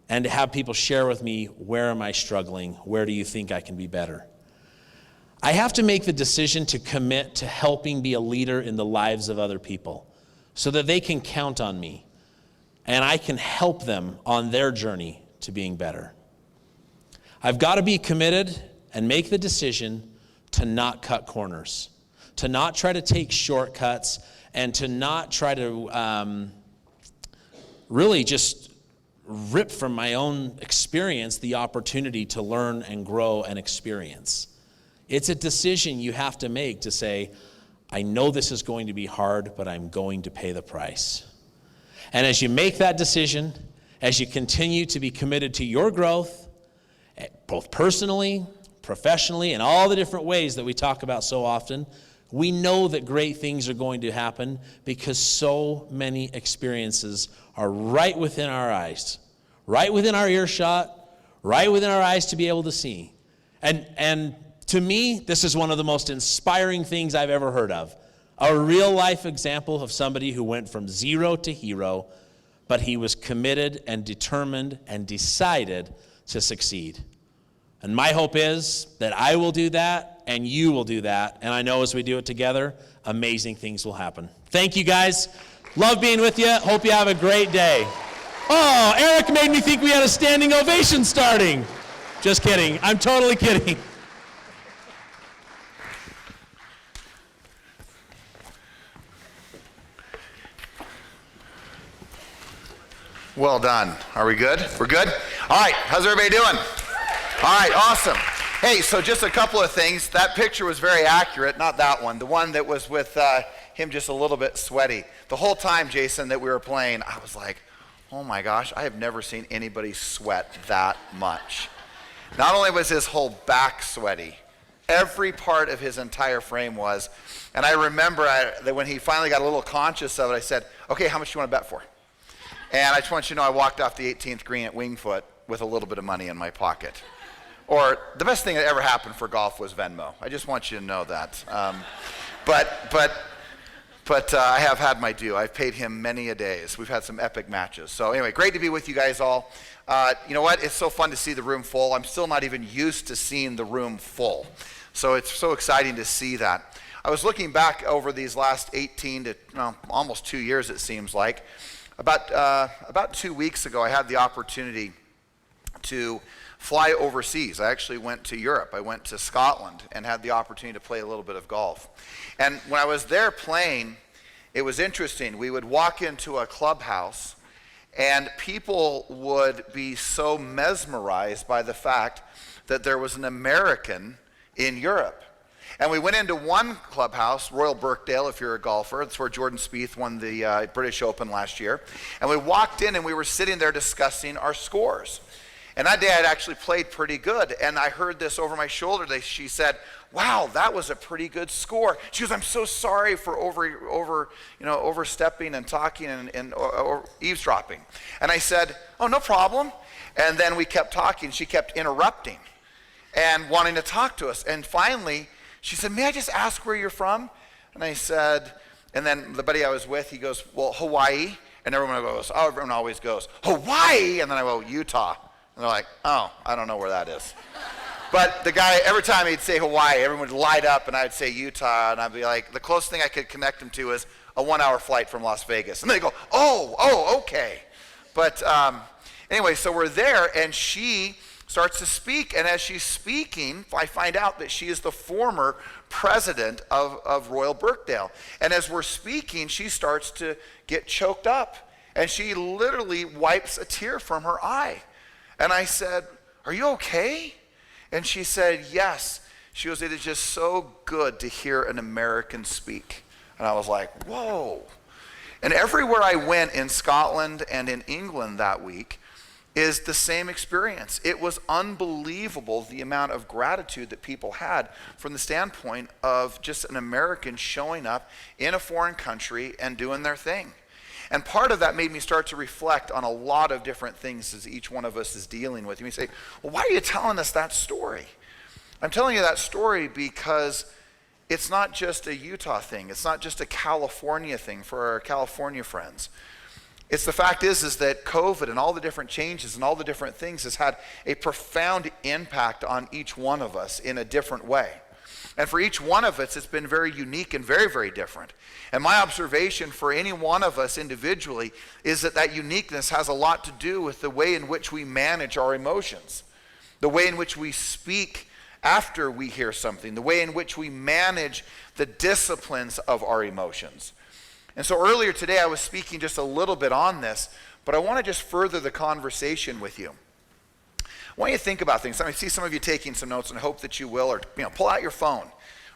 and to have people share with me, where am I struggling? Where do you think I can be better? I have to make the decision to commit to helping be a leader in the lives of other people so that they can count on me and I can help them on their journey to being better. I've got to be committed and make the decision to not cut corners, to not try to take shortcuts, and to not try to really just rip from my own experience the opportunity to learn and grow and experience. It's a decision you have to make to say, I know this is going to be hard, but I'm going to pay the price. And as you make that decision, as you continue to be committed to your growth, both personally, professionally, and all the different ways that we talk about so often, we know that great things are going to happen because so many experiences are right within our eyes, right within our earshot, right within our eyes to be able to see. And to me, this is one of the most inspiring things I've ever heard of. A real life example of somebody who went from zero to hero, but he was committed and determined and decided to succeed. And my hope is that I will do that and you will do that. And I know as we do it together, amazing things will happen. Thank you guys. Love being with you. Hope you have a great day. Oh, Eric made me think we had a standing ovation starting. Just kidding. I'm totally kidding. Well done. Are we good? We're good? All right. How's everybody doing? All right. Awesome. Hey, so just a couple of things. That picture was very accurate. Not that one. The one that was with him just a little bit sweaty. The whole time, Jason, that we were playing, I was like, oh my gosh, I have never seen anybody sweat that much. Not only was his whole back sweaty, every part of his entire frame was. And I remember that when he finally got a little conscious of it, I said, okay, how much do you want to bet for? And I just want you to know I walked off the 18th green at Wingfoot with a little bit of money in my pocket. Or the best thing that ever happened for golf was Venmo. I just want you to know that. But I have had my due. I've paid him many a days. We've had some epic matches. So anyway, great to be with you guys all. You know what? It's so fun to see the room full. I'm still not even used to seeing the room full. So it's so exciting to see that. I was looking back over these last 18 to almost 2 years, it seems like. About 2 weeks ago, I had the opportunity to fly overseas. I actually went to Europe. I went to Scotland and had the opportunity to play a little bit of golf. And when I was there playing, it was interesting. We would walk into a clubhouse and people would be so mesmerized by the fact that there was an American in Europe. And we went into one clubhouse, Royal Birkdale, if you're a golfer. That's where Jordan Spieth won the British Open last year. And we walked in and we were sitting there discussing our scores. And that day I'd actually played pretty good. And I heard this over my shoulder. She said, wow, that was a pretty good score. She goes, I'm so sorry for overstepping and talking and eavesdropping. And I said, oh, no problem. And then we kept talking. She kept interrupting and wanting to talk to us. And finally, she said, may I just ask where you're from? And I said, and then the buddy I was with, he goes, well, Hawaii. And everyone always goes, Hawaii. And then I go, Utah. And they're like, oh, I don't know where that is. But the guy, every time he'd say Hawaii, everyone would light up and I'd say Utah. And I'd be like, the closest thing I could connect him to is a 1-hour flight from Las Vegas. And they go, oh, okay. But anyway, so we're there and she starts to speak. And as she's speaking, I find out that she is the former president of Royal Birkdale. And as we're speaking, she starts to get choked up. And she literally wipes a tear from her eye. And I said, are you okay? And she said, yes. She goes, it is just so good to hear an American speak. And I was like, whoa. And everywhere I went in Scotland and in England that week is the same experience. It was unbelievable the amount of gratitude that people had from the standpoint of just an American showing up in a foreign country and doing their thing. And part of that made me start to reflect on a lot of different things as each one of us is dealing with. You may say, well, why are you telling us that story? I'm telling you that story because it's not just a Utah thing. It's not just a California thing for our California friends. It's the fact is that COVID and all the different changes and all the different things has had a profound impact on each one of us in a different way. And for each one of us, it's been very unique and very, very different. And my observation for any one of us individually is that that uniqueness has a lot to do with the way in which we manage our emotions, the way in which we speak after we hear something, the way in which we manage the disciplines of our emotions. And so earlier today, I was speaking just a little bit on this, but I want to just further the conversation with you. I want you to think about things. I see some of you taking some notes, and I hope that you will, or pull out your phone,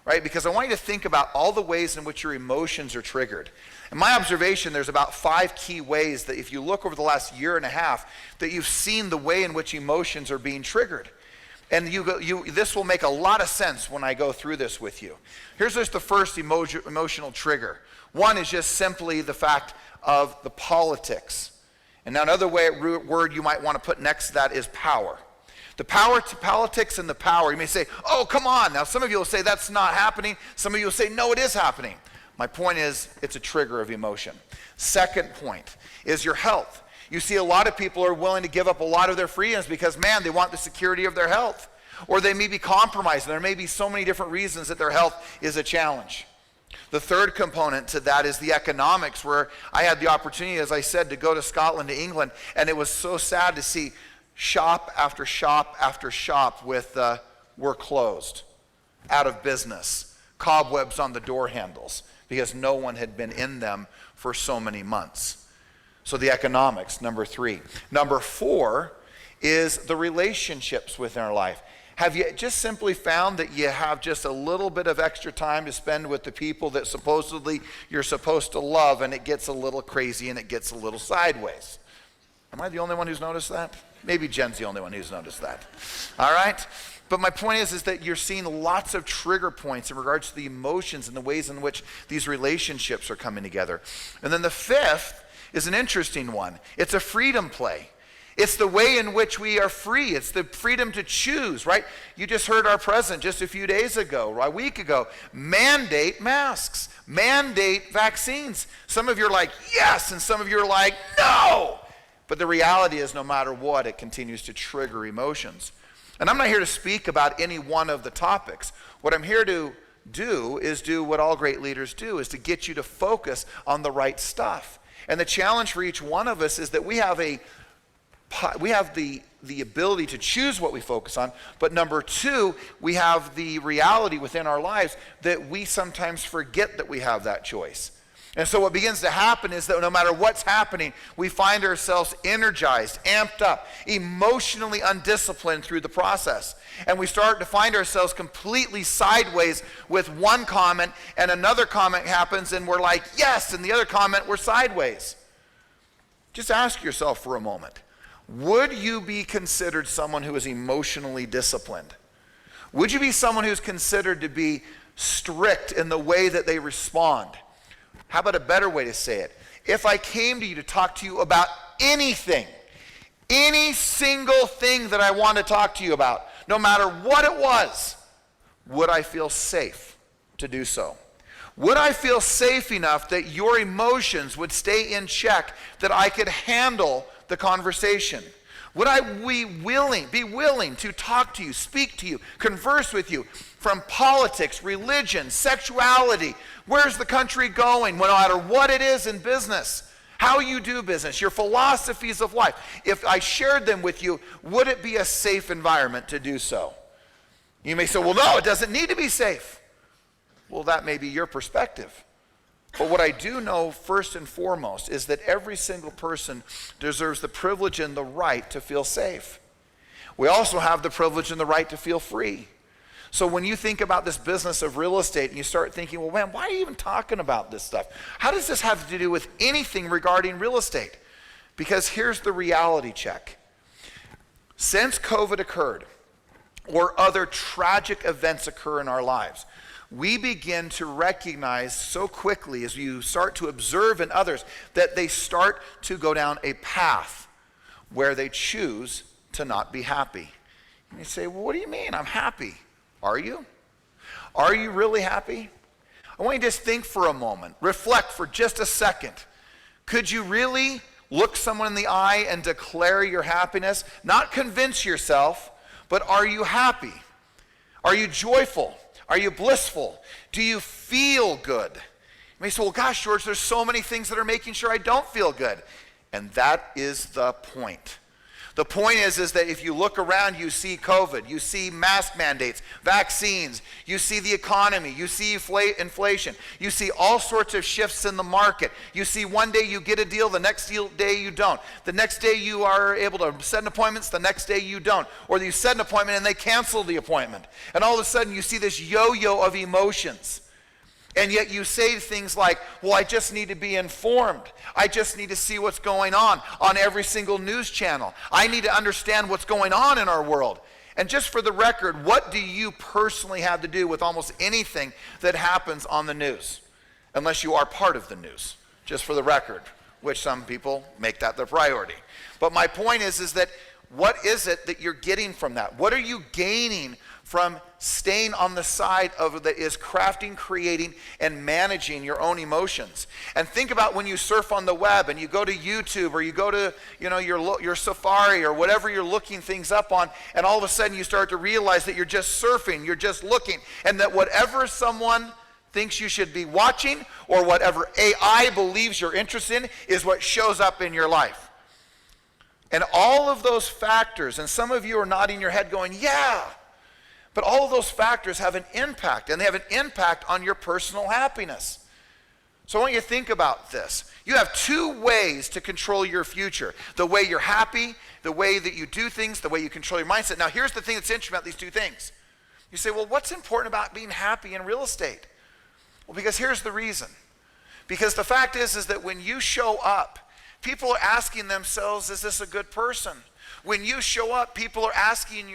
right? Because I want you to think about all the ways in which your emotions are triggered. In my observation, there's about 5 key ways that if you look over the last year and a half, that you've seen the way in which emotions are being triggered. And this will make a lot of sense when I go through this with you. Here's just the first emotional trigger. One is just simply the fact of the politics. And now another word you might want to put next to that is power. The power to politics and the power. You may say, oh, come on. Now some of you will say that's not happening. Some of you will say, no, it is happening. My point is, it's a trigger of emotion. Second point is your health. You see a lot of people are willing to give up a lot of their freedoms because, man, they want the security of their health. Or they may be compromised. There may be so many different reasons that their health is a challenge. The third component to that is the economics, where I had the opportunity, as I said, to go to Scotland, to England, and it was so sad to see shop after shop after shop with were closed, out of business, cobwebs on the door handles, because no one had been in them for so many months. So the economics, number 3. Number 4 is the relationships within our life. Have you just simply found that you have just a little bit of extra time to spend with the people that supposedly you're supposed to love, and it gets a little crazy and it gets a little sideways? Am I the only one who's noticed that? Maybe Jen's the only one who's noticed that. All right? But my point is that you're seeing lots of trigger points in regards to the emotions and the ways in which these relationships are coming together. And then the 5th is an interesting one. It's a freedom play. It's the way in which we are free. It's the freedom to choose, right? You just heard our president just a few days ago, a week ago, mandate masks, mandate vaccines. Some of you are like, yes, and some of you are like, no. But the reality is, no matter what, it continues to trigger emotions. And I'm not here to speak about any one of the topics. What I'm here to do is do what all great leaders do, is to get you to focus on the right stuff. And the challenge for each one of us is that we have the ability to choose what we focus on, but number 2, we have the reality within our lives that we sometimes forget that we have that choice. And so what begins to happen is that no matter what's happening, we find ourselves energized, amped up, emotionally undisciplined through the process. And we start to find ourselves completely sideways with one comment, and another comment happens and we're like, yes, and the other comment we're sideways. Just ask yourself for a moment. Would you be considered someone who is emotionally disciplined? Would you be someone who's considered to be strict in the way that they respond? How about a better way to say it? If I came to you to talk to you about anything, any single thing that I want to talk to you about, no matter what it was, would I feel safe to do so? Would I feel safe enough that your emotions would stay in check, that I could handle the conversation? Would I be willing to talk to you, speak to you, converse with you from politics, religion, sexuality, where's the country going, no matter what it is in business, how you do business, your philosophies of life? If I shared them with you, would it be a safe environment to do so? You may say, well, no, it doesn't need to be safe. Well, that may be your perspective. But what I do know first and foremost is that every single person deserves the privilege and the right to feel safe. We also have the privilege and the right to feel free. So when you think about this business of real estate and you start thinking, well, man, why are you even talking about this stuff? How does this have to do with anything regarding real estate? Because here's the reality check. Since COVID occurred, or other tragic events occur in our lives, we begin to recognize so quickly as you start to observe in others that they start to go down a path where they choose to not be happy. And you say, well, what do you mean? I'm happy. Are you? Are you really happy? I want you to just think for a moment, reflect for just a second. Could you really look someone in the eye and declare your happiness? Not convince yourself, but are you happy? Are you joyful? Are you blissful? Do you feel good? You may say, well, gosh, George, there's so many things that are making sure I don't feel good. And that is the point. The point is that if you look around, you see COVID, you see mask mandates, vaccines, you see the economy, you see inflation, you see all sorts of shifts in the market. You see one day you get a deal, the next day you don't. The next day you are able to set appointments, the next day you don't. Or you set an appointment and they cancel the appointment. And all of a sudden you see this yo-yo of emotions. And yet you say things like, well, I just need to be informed. I just need to see what's going on every single news channel. I need to understand what's going on in our world. And just for the record, what do you personally have to do with almost anything that happens on the news? Unless you are part of the news, just for the record, which some people make that their priority. But my point is that what is it that you're getting from that? What are you gaining from staying on the side of that is crafting, creating, and managing your own emotions? And think about when you surf on the web and you go to YouTube or you go to your Safari or whatever you're looking things up on, and all of a sudden you start to realize that you're just surfing, you're just looking, and that whatever someone thinks you should be watching or whatever AI believes you're interested in is what shows up in your life. And all of those factors, and some of you are nodding your head going, yeah, but all of those factors have an impact, and they have an impact on your personal happiness. So I want you to think about this. You have two ways to control your future. The way you're happy, the way that you do things, the way you control your mindset. Now here's the thing that's interesting about these two things. You say, well, what's important about being happy in real estate? Well, because here's the reason. Because the fact is that when you show up, people are asking themselves, is this a good person? When you show up, people are asking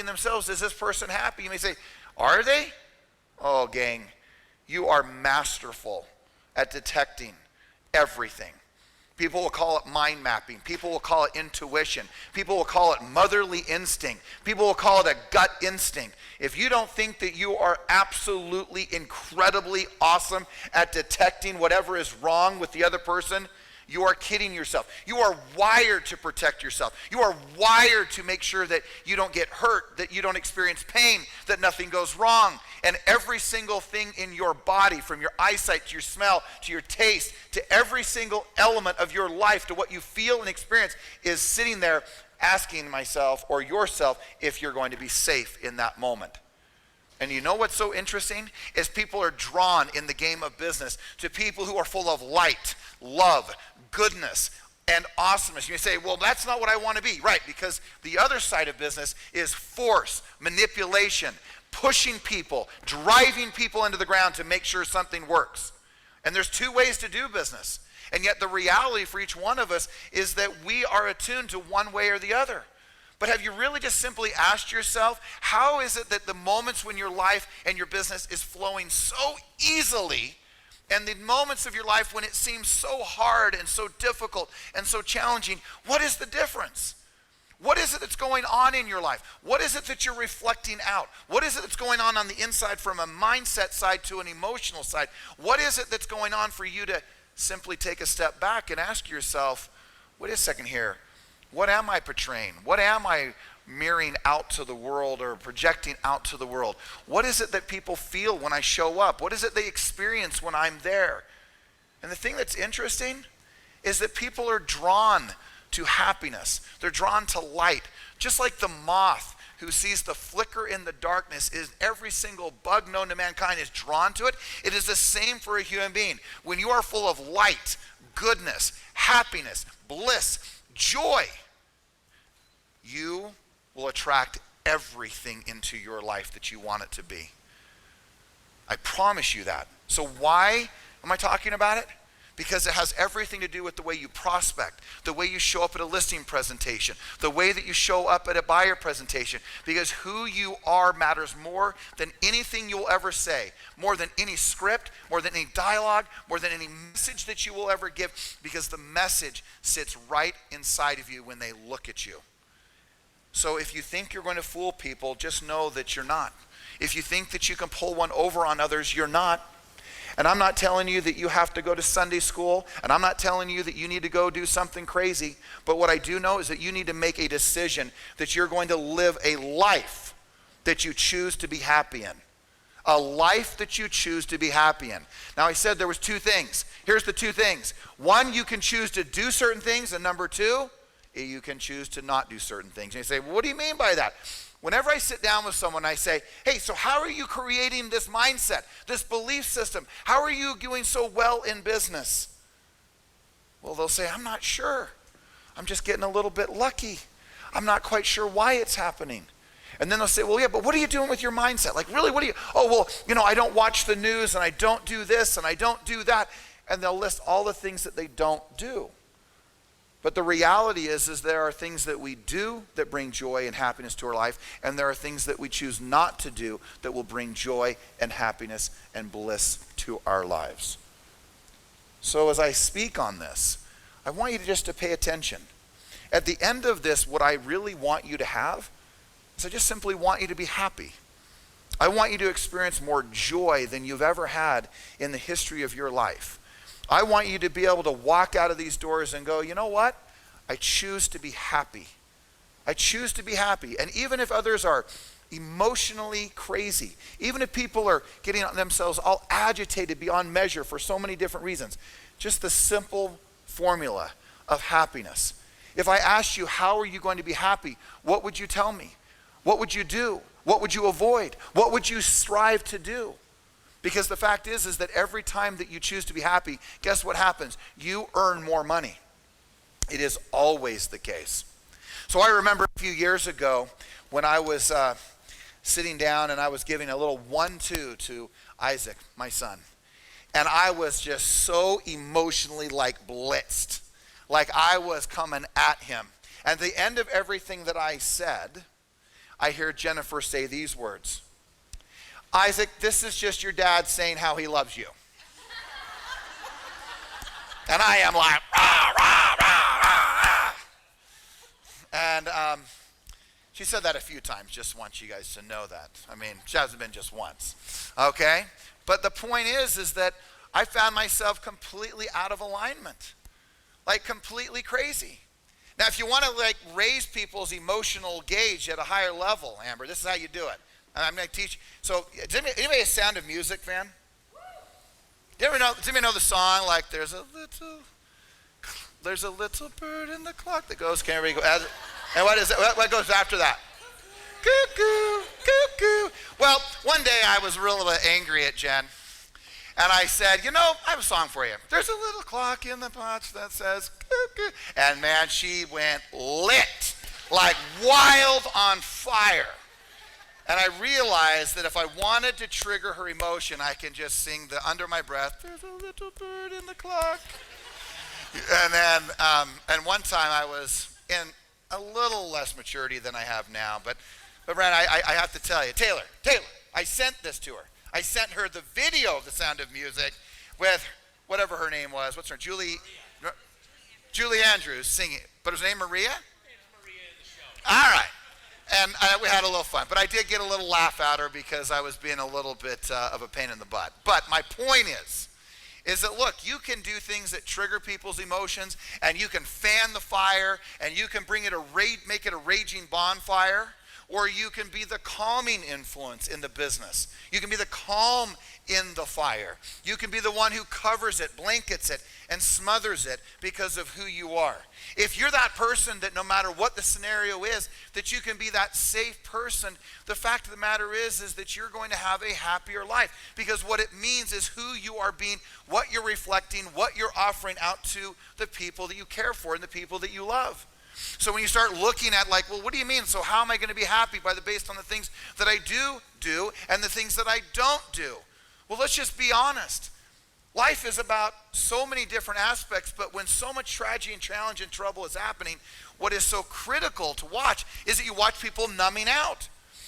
themselves, is this person happy? You may say, are they? Oh, gang, you are masterful at detecting everything. People will call it mind mapping. People will call it intuition. People will call it motherly instinct. People will call it a gut instinct. If you don't think that you are absolutely incredibly awesome at detecting whatever is wrong with the other person, you are kidding yourself. You are wired to protect yourself. You are wired to make sure that you don't get hurt, that you don't experience pain, that nothing goes wrong. And every single thing in your body, from your eyesight to your smell to your taste to every single element of your life, to what you feel and experience, is sitting there asking myself or yourself if you're going to be safe in that moment. And you know what's so interesting is people are drawn in the game of business to people who are full of light, love, goodness, and awesomeness. You may say, well, that's not what I want to be. Right, because the other side of business is force, manipulation, pushing people, driving people into the ground to make sure something works. And there's two ways to do business. And yet the reality for each one of us is that we are attuned to one way or the other. But have you really just simply asked yourself, how is it that the moments when your life and your business is flowing so easily, and the moments of your life when it seems so hard and so difficult and so challenging, what is the difference? What is it that's going on in your life? What is it that you're reflecting out? What is it that's going on the inside from a mindset side to an emotional side? What is it that's going on for you to simply take a step back and ask yourself, wait a second here, what am I portraying? What am I mirroring out to the world or projecting out to the world? What is it that people feel when I show up? What is it they experience when I'm there? And the thing that's interesting is that people are drawn to happiness. They're drawn to light. Just like the moth who sees the flicker in the darkness, is every single bug known to mankind is drawn to it. It is the same for a human being. When you are full of light, goodness, happiness, bliss, joy, you will attract everything into your life that you want it to be. I promise you that. So why am I talking about it? because it has everything to do with the way you prospect, the way you show up at a listing presentation, the way that you show up at a buyer presentation, because who you are matters more than anything you'll ever say, more than any script, more than any dialogue, more than any message that you will ever give, because the message sits right inside of you when they look at you. So if you think you're going to fool people, just know that you're not. If you think that you can pull one over on others, you're not. And I'm not telling you that you have to go to Sunday school, and I'm not telling you that you need to go do something crazy, but what I do know is that you need to make a decision that you're going to live a life that you choose to be happy in. A life that you choose to be happy in. Now, I said there was two things. Here's the two things. One, you can choose to do certain things, and number two, you can choose to not do certain things. And you say, well, what do you mean by that? Whenever I sit down with someone, I say, hey, so how are you creating this mindset, this belief system? How are you doing so well in business? Well, they'll say, I'm not sure. I'm just getting a little bit lucky. I'm not quite sure why it's happening. And then they'll say, well, yeah, but what are you doing with your mindset? Like, really, what do you, oh, well, I don't watch the news, and I don't do this, and I don't do that. And they'll list all the things that they don't do. But the reality is there are things that we do that bring joy and happiness to our life, and there are things that we choose not to do that will bring joy and happiness and bliss to our lives. So as I speak on this, I want you to pay attention. At the end of this, what I really want you to have is I just simply want you to be happy. I want you to experience more joy than you've ever had in the history of your life. I want you to be able to walk out of these doors and go, you know what? I choose to be happy. I choose to be happy. And even if others are emotionally crazy, even if people are getting themselves all agitated beyond measure for so many different reasons, just the simple formula of happiness. If I asked you, how are you going to be happy? What would you tell me? What would you do? What would you avoid? What would you strive to do? Because the fact is that every time that you choose to be happy, guess what happens? You earn more money. It is always the case. So I remember a few years ago when I was sitting down and I was giving a little 1-2 to Isaac, my son. And I was just so emotionally blitzed. Like I was coming at him. And at the end of everything that I said, I hear Jennifer say these words. Isaac, this is just your dad saying how he loves you. And I am like, rah, rah, rah, rah, rah. And she said that a few times, just want you guys to know that. I mean, she hasn't been just once, okay? But the point is that I found myself completely out of alignment, like completely crazy. Now, if you want to raise people's emotional gauge at a higher level, Amber, this is how you do it. I'm going to teach. So, is anybody a Sound of Music fan? Does anybody know the song like there's a little bird in the clock that goes, can everybody go? And what is it? What goes after that? Cuckoo, cuckoo. Well, one day I was real angry at Jen. And I said, I have a song for you. There's a little clock in the pot that says cuckoo. And man, she went lit, like wild on fire. And I realized that if I wanted to trigger her emotion, I can just sing under my breath, there's a little bird in the clock. And then, and one time I was in a little less maturity than I have now, but Brad, I have to tell you, Taylor, I sent this to her. I sent her the video of The Sound of Music with whatever her name was. What's her name? Julie Andrews singing. But was her name Maria? Yeah, Maria in the show. All right. And we had a little fun. But I did get a little laugh at her because I was being a little bit of a pain in the butt. But my point is that, look, you can do things that trigger people's emotions, and you can fan the fire, and you can make it a raging bonfire, or you can be the calming influence in the business. You can be the calm in the fire. You can be the one who covers it, blankets it, and smothers it because of who you are. If you're that person that no matter what the scenario is, that you can be that safe person, the fact of the matter is that you're going to have a happier life. Because what it means is who you are being, what you're reflecting, what you're offering out to the people that you care for and the people that you love. So when you start looking at well, what do you mean? So how am I going to be happy based on the things that I do and the things that I don't do? Well, let's just be honest. Life is about so many different aspects, but when so much tragedy and challenge and trouble is happening, what is so critical to watch is that you watch people numbing out.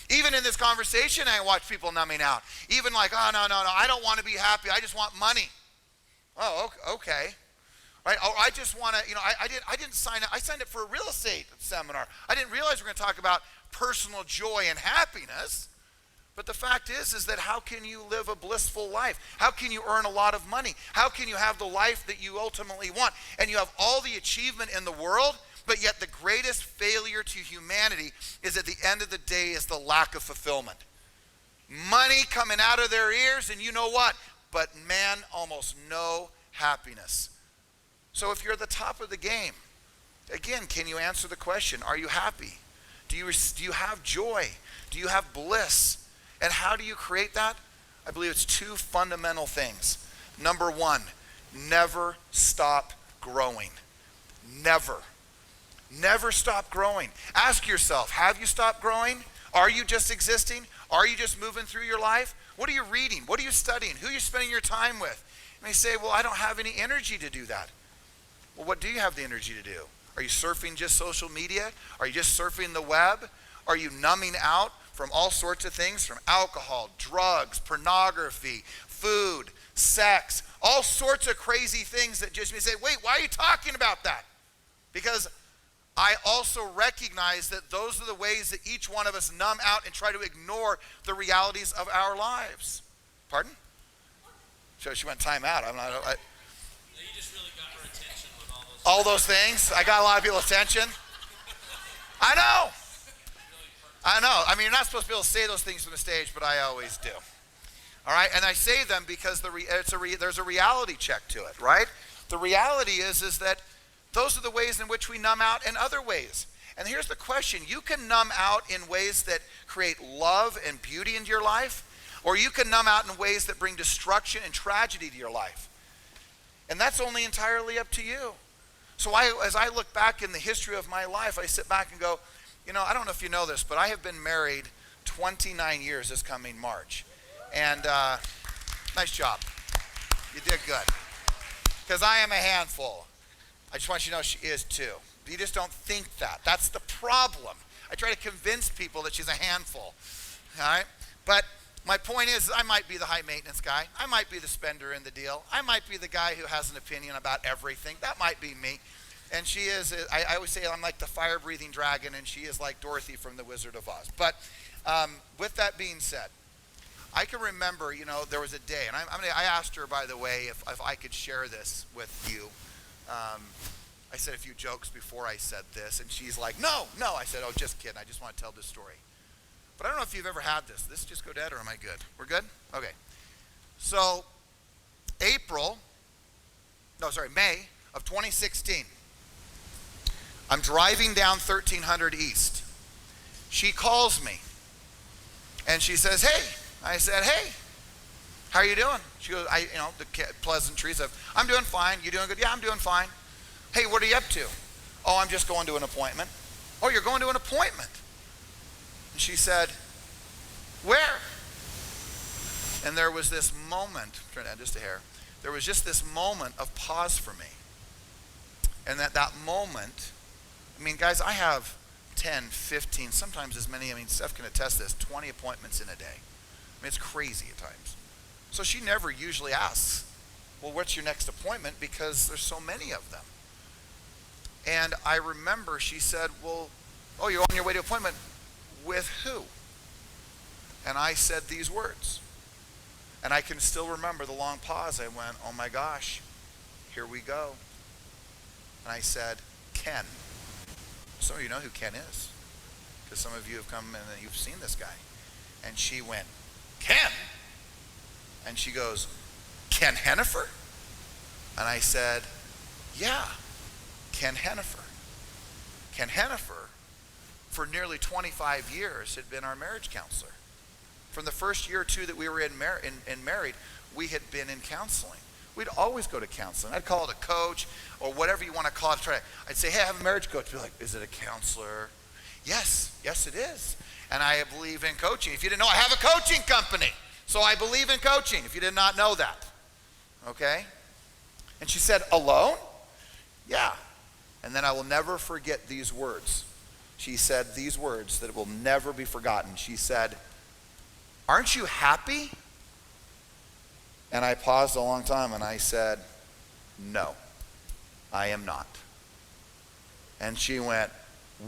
Even in this conversation, I watch people numbing out. Even like, oh, no, I don't want to be happy. I just want money. Oh, okay. Right? Or I just want to, I didn't sign up. I signed up for a real estate seminar. I didn't realize we're going to talk about personal joy and happiness. But the fact is that how can you live a blissful life? How can you earn a lot of money? How can you have the life that you ultimately want? And you have all the achievement in the world, but yet the greatest failure to humanity is at the end of the day is the lack of fulfillment. Money coming out of their ears, and you know what? But man, almost no happiness. So if you're at the top of the game, again, can you answer the question, are you happy? Do you have joy? Do you have bliss? And how do you create that? I believe it's two fundamental things. Number one, never stop growing. Never. Never stop growing. Ask yourself, have you stopped growing? Are you just existing? Are you just moving through your life? What are you reading? What are you studying? Who are you spending your time with? You may say, well, I don't have any energy to do that. Well, what do you have the energy to do? Are you surfing just social media? Are you just surfing the web? Are you numbing out from all sorts of things, from alcohol, drugs, pornography, food, sex, all sorts of crazy things that just may say, wait, why are you talking about that? Because I also recognize that those are the ways that each one of us numb out and try to ignore the realities of our lives. Pardon? So she went time out. You just really got her attention with all those things. I got a lot of people's attention. I know. I mean, you're not supposed to be able to say those things from the stage, but I always do. All right? And I say them because there's a reality check to it, right? The reality is that those are the ways in which we numb out in other ways. And here's the question. You can numb out in ways that create love and beauty into your life, or you can numb out in ways that bring destruction and tragedy to your life. And that's only entirely up to you. So as I look back in the history of my life, I sit back and go, I don't know if you know this, but I have been married 29 years this coming March. And nice job. You did good. Because I am a handful. I just want you to know she is too. You just don't think that. That's the problem. I try to convince people that she's a handful. All right? But my point is, I might be the high maintenance guy. I might be the spender in the deal. I might be the guy who has an opinion about everything. That might be me. And she is, I always say I'm like the fire-breathing dragon, and she is like Dorothy from The Wizard of Oz. But with that being said, I can remember, there was a day, and I asked her, by the way, if I could share this with you. I said a few jokes before I said this, and she's like, no. I said, oh, just kidding. I just want to tell this story. But I don't know if you've ever had this. This just go dead, or am I good? We're good? Okay. So, May of 2016. I'm driving down 1300 East. She calls me, and she says, hey. I said, hey, how are you doing? She goes, the pleasantries of, I'm doing fine. You doing good? Yeah, I'm doing fine. Hey, what are you up to? Oh, I'm just going to an appointment. Oh, you're going to an appointment? And she said, where? And there was this moment, turn down just a hair. There was just this moment of pause for me. And that moment, guys, I have 10, 15, sometimes as many, Steph can attest this, 20 appointments in a day. It's crazy at times. So she never usually asks, well, what's your next appointment? Because there's so many of them. And I remember she said, well, oh, you're on your way to appointment. With who? And I said these words. And I can still remember the long pause. I went, oh my gosh, here we go. And I said, Ken. Some of you know who Ken is, because some of you have come and you've seen this guy. And she went, Ken? And she goes, Ken Hennifer? And I said, yeah, Ken Hennifer. Ken Hennifer, for nearly 25 years, had been our marriage counselor. From the first year or two that we were married, we had been in counseling. We'd always go to counseling. I'd call it a coach or whatever you want to call it. I'd say, hey, I have a marriage coach. Be like, is it a counselor? Yes, it is. And I believe in coaching. If you didn't know, I have a coaching company. So I believe in coaching, if you did not know that. okay? And she said, alone? Yeah. And then I will never forget these words. She said these words that will never be forgotten. She said, aren't you happy? And I paused a long time and I said, no, I am not. And she went,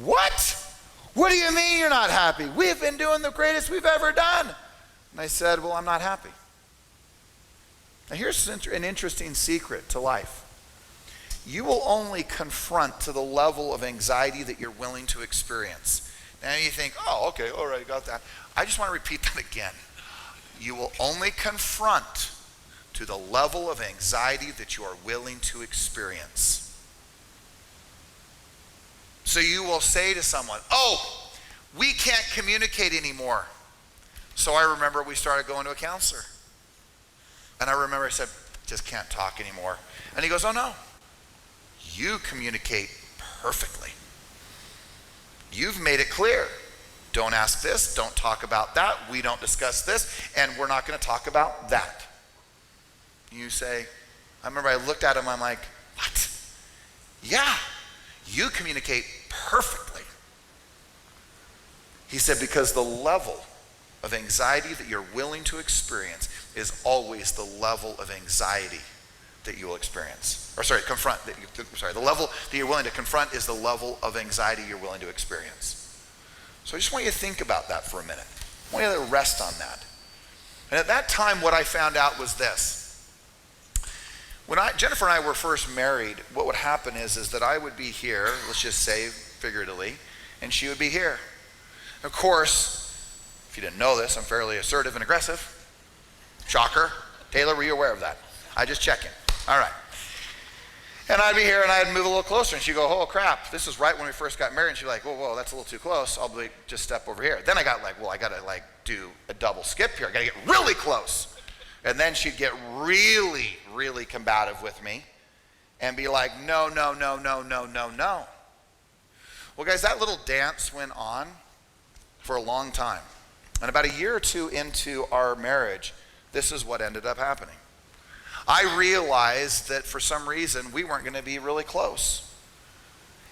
what? What do you mean you're not happy? We've been doing the greatest we've ever done. And I said, well, I'm not happy. Now here's an interesting secret to life. You will only confront to the level of anxiety that you're willing to experience. Now you think, oh, okay, all right, got that. I just want to repeat that again. You will only confront to the level of anxiety that you are willing to experience. So you will say to someone, oh, we can't communicate anymore. So I remember we started going to a counselor. And I remember I said, just can't talk anymore. And he goes, oh no, you communicate perfectly. You've made it clear. Don't ask this, don't talk about that, we don't discuss this, and we're not going to talk about that. You say, I remember I looked at him, I'm like, what? Yeah, you communicate perfectly. He said, because the level of anxiety that you're willing to experience is always the level of anxiety that you will experience. Or sorry, confront. The level that you're willing to confront is the level of anxiety you're willing to experience. So I just want you to think about that for a minute. I want you to rest on that. And at that time, what I found out was this. When Jennifer and I were first married, what would happen is that I would be here, let's just say figuratively, and she would be here. Of course, if you didn't know this, I'm fairly assertive and aggressive. Shocker. Taylor, were you aware of that? I just checking. All right. And I'd be here and I'd move a little closer and she'd go, oh crap, this is right when we first got married. And she'd be like, whoa, that's a little too close. I'll just step over here. Then I got like, well, I gotta like do a double skip here. I gotta get really close. And then she'd get really, really combative with me and be like, no. Well guys, that little dance went on for a long time. And about a year or two into our marriage, this is what ended up happening. I realized that for some reason we weren't going to be really close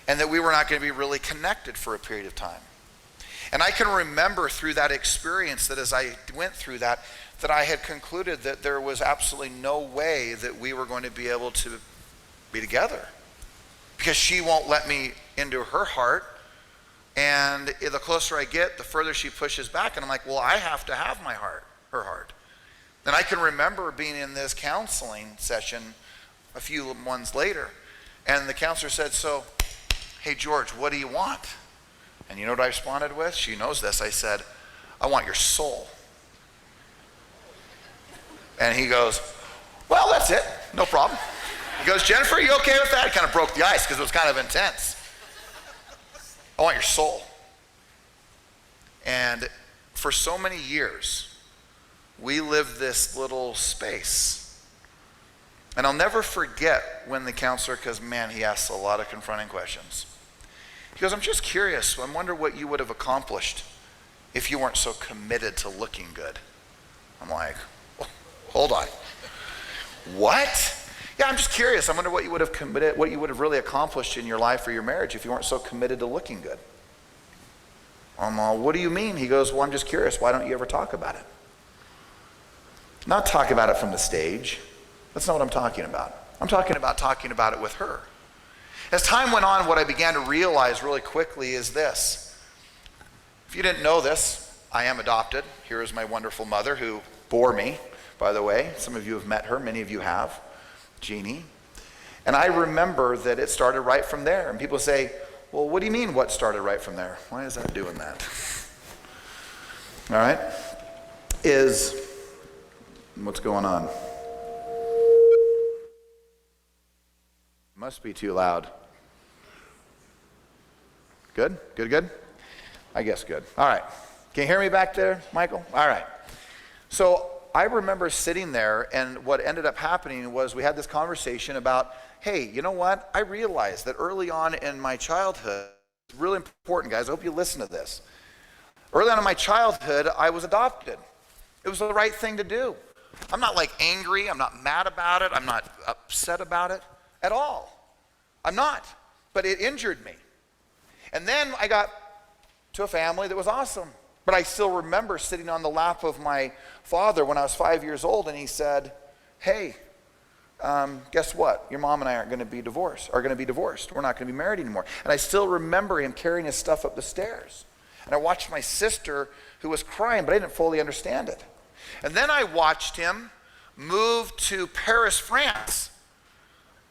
and that we were not going to be really connected for a period of time. And I can remember through that experience that as I went through that I had concluded that there was absolutely no way that we were going to be able to be together because she won't let me into her heart. And the closer I get, the further she pushes back. And I'm like, well, I have to have my heart, her heart. And I can remember being in this counseling session a few months later, and the counselor said, so, hey, George, what do you want? And you know what I responded with? She knows this. I said, I want your soul. And he goes, well, that's it. No problem. He goes, Jennifer, you okay with that? It kind of broke the ice because it was kind of intense. I want your soul. And for so many years, we lived this little space. And I'll never forget when the counselor, because man, he asks a lot of confronting questions. He goes, I'm just curious. I wonder what you would have accomplished if you weren't so committed to looking good. I'm like, hold on. What? Yeah, I'm just curious. I wonder what you would have committed, what you would have really accomplished in your life or your marriage if you weren't so committed to looking good. I'm all, what do you mean? He goes, well, I'm just curious. Why don't you ever talk about it? Not talk about it from the stage. That's not what I'm talking about. I'm talking about it with her. As time went on, what I began to realize really quickly is this. If you didn't know this, I am adopted. Here is my wonderful mother who bore me, by the way. Some of you have met her, many of you have, Jeannie. And I remember that it started right from there. And people say, well, what do you mean what started right from there? Why is that doing that? All right? What's going on? Must be too loud. Good? Good? I guess good. All right. Can you hear me back there, Michael? All right. So I remember sitting there, and what ended up happening was we had this conversation about, hey, you know what? I realized that early on in my childhood, it's really important, guys. I hope you listen to this. Early on in my childhood, I was adopted. It was the right thing to do. I'm not like angry. I'm not mad about it. I'm not upset about it at all. I'm not. But it injured me. And then I got to a family that was awesome. But I still remember sitting on the lap of my father when I was 5 years old, and he said, hey, guess what? Your mom and I are going to be divorced. We're not going to be married anymore. And I still remember him carrying his stuff up the stairs. And I watched my sister, who was crying, but I didn't fully understand it. And then I watched him move to Paris, France,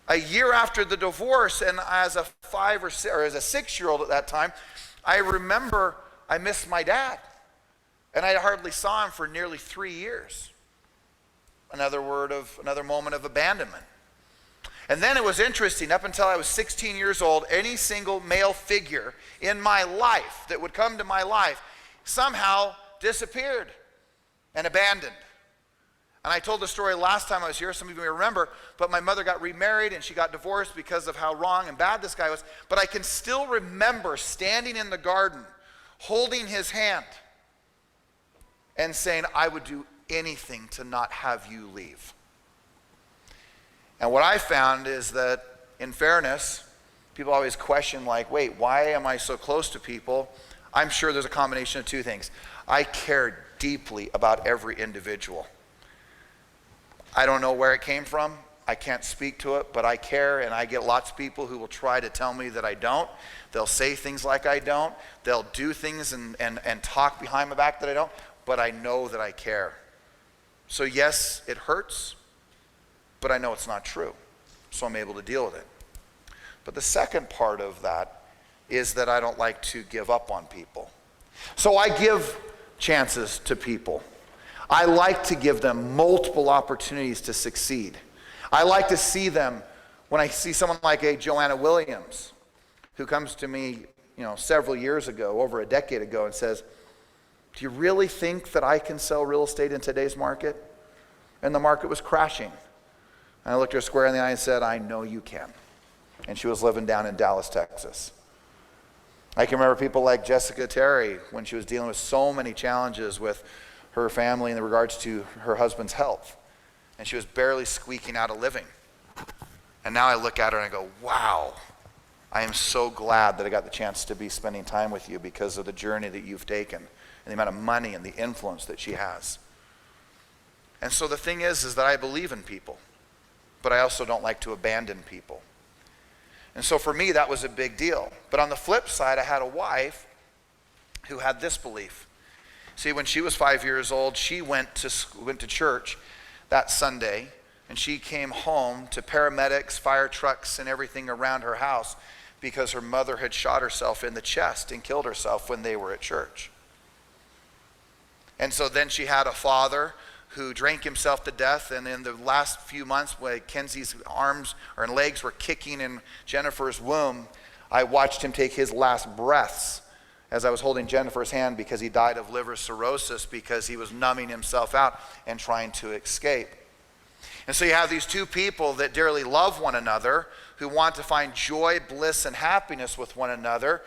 a year after the divorce. And as a 6-year-old at that time, I remember I missed my dad. And I hardly saw him for nearly 3 years. Another moment of abandonment. And then it was interesting, up until I was 16 years old, any single male figure in my life that would come to my life somehow disappeared and abandoned. And I told the story last time I was here, some of you may remember, but my mother got remarried and she got divorced because of how wrong and bad this guy was. But I can still remember standing in the garden, holding his hand and saying, I would do anything to not have you leave. And what I found is that, in fairness, people always question, like, wait, why am I so close to people? I'm sure there's a combination of two things. I care deeply about every individual. I don't know where it came from. I can't speak to it, but I care, and I get lots of people who will try to tell me that I don't. They'll say things like I don't. They'll do things and talk behind my back that I don't, but I know that I care. So yes, it hurts, but I know it's not true. So I'm able to deal with it. But the second part of that is that I don't like to give up on people. So I give chances to people. I like to give them multiple opportunities to succeed. I like to see them, when I see someone like a Joanna Williams, who comes to me, several years ago, over a decade ago, and says, do you really think that I can sell real estate in today's market? And the market was crashing. And I looked her square in the eye and said, I know you can. And she was living down in Dallas, Texas. I can remember people like Jessica Terry, when she was dealing with so many challenges with her family in regards to her husband's health. And she was barely squeaking out a living. And now I look at her and I go, wow, I am so glad that I got the chance to be spending time with you because of the journey that you've taken and the amount of money and the influence that she has. And so the thing is that I believe in people, but I also don't like to abandon people. And so for me, that was a big deal. But on the flip side, I had a wife who had this belief. See, when she was 5 years old, she went to church that Sunday, and she came home to paramedics, fire trucks, and everything around her house because her mother had shot herself in the chest and killed herself when they were at church. And so then she had a father who drank himself to death, and in the last few months when Kenzie's arms or legs were kicking in Jennifer's womb, I watched him take his last breaths as I was holding Jennifer's hand because he died of liver cirrhosis because he was numbing himself out and trying to escape. And so you have these two people that dearly love one another, who want to find joy, bliss, and happiness with one another,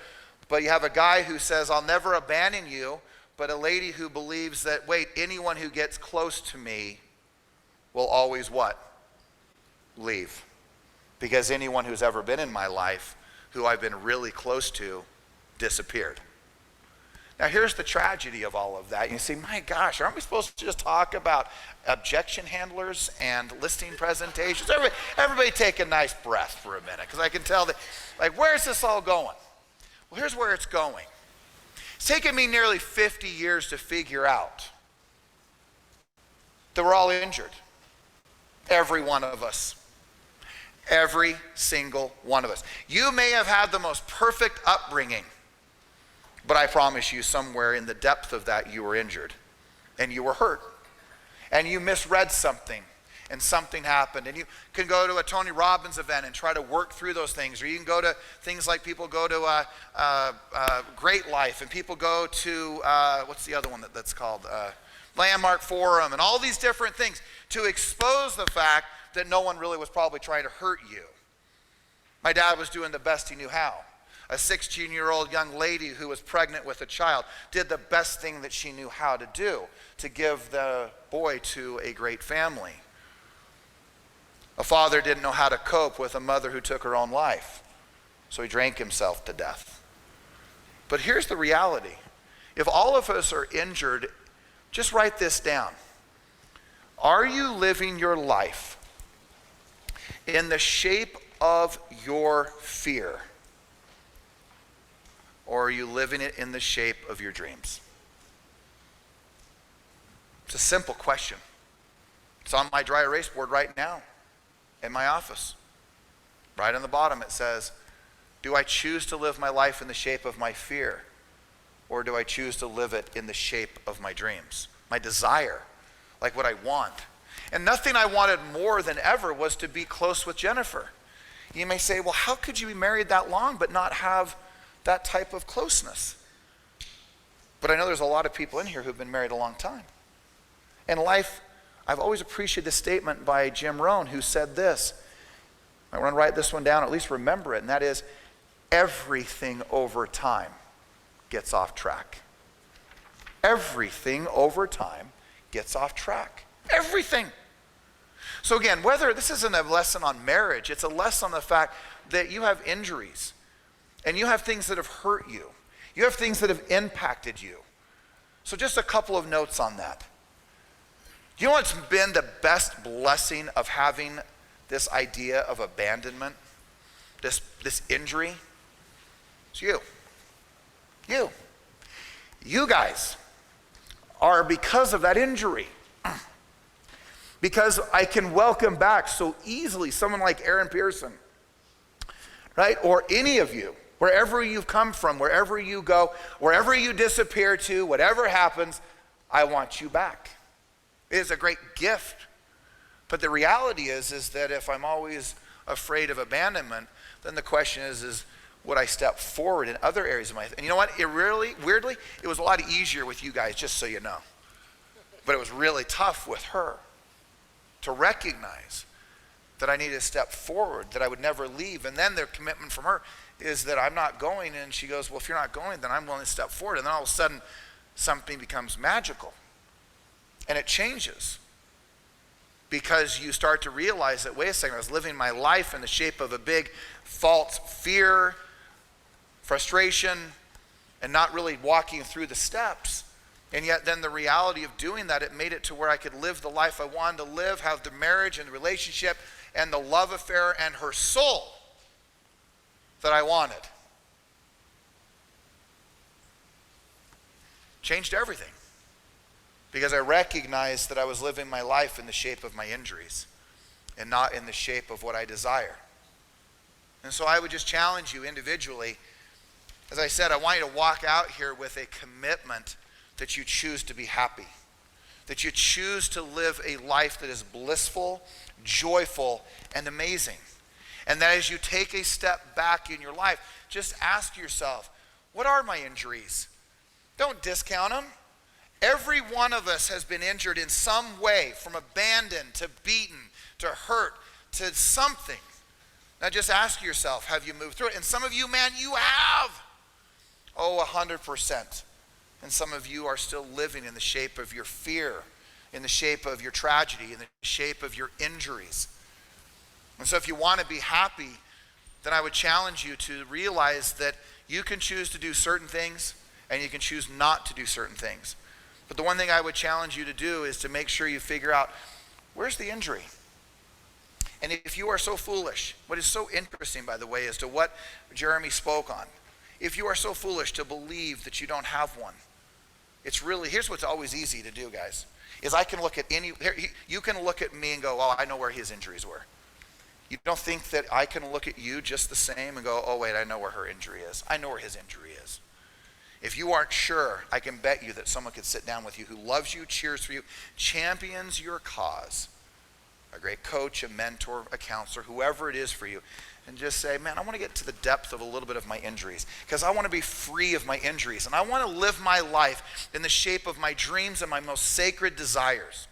but you have a guy who says, I'll never abandon you, but a lady who believes that, wait, anyone who gets close to me will always what? Leave. Because anyone who's ever been in my life, who I've been really close to, disappeared. Now here's the tragedy of all of that. You say, my gosh, aren't we supposed to just talk about objection handlers and listing presentations? Everybody take a nice breath for a minute, because I can tell that, like, where's this all going? Well, here's where it's going. It's taken me nearly 50 years to figure out that we're all injured. Every one of us. Every single one of us. You may have had the most perfect upbringing, but I promise you, somewhere in the depth of that, you were injured and you were hurt and you misread something and something happened. And you can go to a Tony Robbins event and try to work through those things, or you can go to things like people go to Great Life, and people go to what's the other one that's called Landmark Forum, and all these different things to expose the fact that no one really was probably trying to hurt you. My dad was doing the best he knew how. A 16-year-old young lady who was pregnant with a child did the best thing that she knew how to do to give the boy to a great family. A father didn't know how to cope with a mother who took her own life, so he drank himself to death. But here's the reality. If all of us are injured, just write this down. Are you living your life in the shape of your fear? Or are you living it in the shape of your dreams? It's a simple question. It's on my dry erase board right now in my office. Right on the bottom it says, do I choose to live my life in the shape of my fear? Or do I choose to live it in the shape of my dreams, my desire, like what I want? And nothing I wanted more than ever was to be close with Jennifer. You may say, well, how could you be married that long but not have that type of closeness? But I know there's a lot of people in here who've been married a long time. In life, I've always appreciated this statement by Jim Rohn, who said this. I want to write this one down, at least remember it, and that is, everything over time gets off track. Everything over time gets off track. Everything. So again, whether this isn't a lesson on marriage, it's a lesson on the fact that you have injuries and you have things that have hurt you. You have things that have impacted you. So just a couple of notes on that. You know what's been the best blessing of having this idea of abandonment, this injury? It's you. You guys are because of that injury. Because I can welcome back so easily someone like Aaron Pearson, right? Or any of you, wherever you've come from, wherever you go, wherever you disappear to, whatever happens, I want you back. It is a great gift. But the reality is that if I'm always afraid of abandonment, then the question is would I step forward in other areas of my life? And you know what? It really, weirdly, it was a lot easier with you guys, just so you know. But it was really tough with her to recognize that I needed to step forward, that I would never leave. And then the commitment from her is that I'm not going. And she goes, well, if you're not going, then I'm willing to step forward. And then all of a sudden, something becomes magical. And it changes. Because you start to realize that, wait a second, I was living my life in the shape of a big false fear, frustration, and not really walking through the steps. And yet then the reality of doing that, it made it to where I could live the life I wanted to live, have the marriage and the relationship and the love affair and her soul that I wanted. Changed everything. Because I recognized that I was living my life in the shape of my injuries and not in the shape of what I desire. And so I would just challenge you individually. As I said, I want you to walk out here with a commitment that you choose to be happy, that you choose to live a life that is blissful, joyful, and amazing. And that as you take a step back in your life, just ask yourself, what are my injuries? Don't discount them. Every one of us has been injured in some way, from abandoned to beaten to hurt to something. Now just ask yourself, have you moved through it? And some of you, man, you have. Oh, 100%. And some of you are still living in the shape of your fear, in the shape of your tragedy, in the shape of your injuries. And so if you want to be happy, then I would challenge you to realize that you can choose to do certain things and you can choose not to do certain things. But the one thing I would challenge you to do is to make sure you figure out, where's the injury? And if you are so foolish, what is so interesting, by the way, as to what Jeremy spoke on, if you are so foolish to believe that you don't have one, it's really, here's what's always easy to do, guys, is I can look at you can look at me and go, oh, I know where his injuries were. You don't think that I can look at you just the same and go, oh, wait, I know where her injury is. I know where his injury is. If you aren't sure, I can bet you that someone could sit down with you who loves you, cheers for you, champions your cause, a great coach, a mentor, a counselor, whoever it is for you, and just say, man, I want to get to the depth of a little bit of my injuries because I want to be free of my injuries and I want to live my life in the shape of my dreams and my most sacred desires.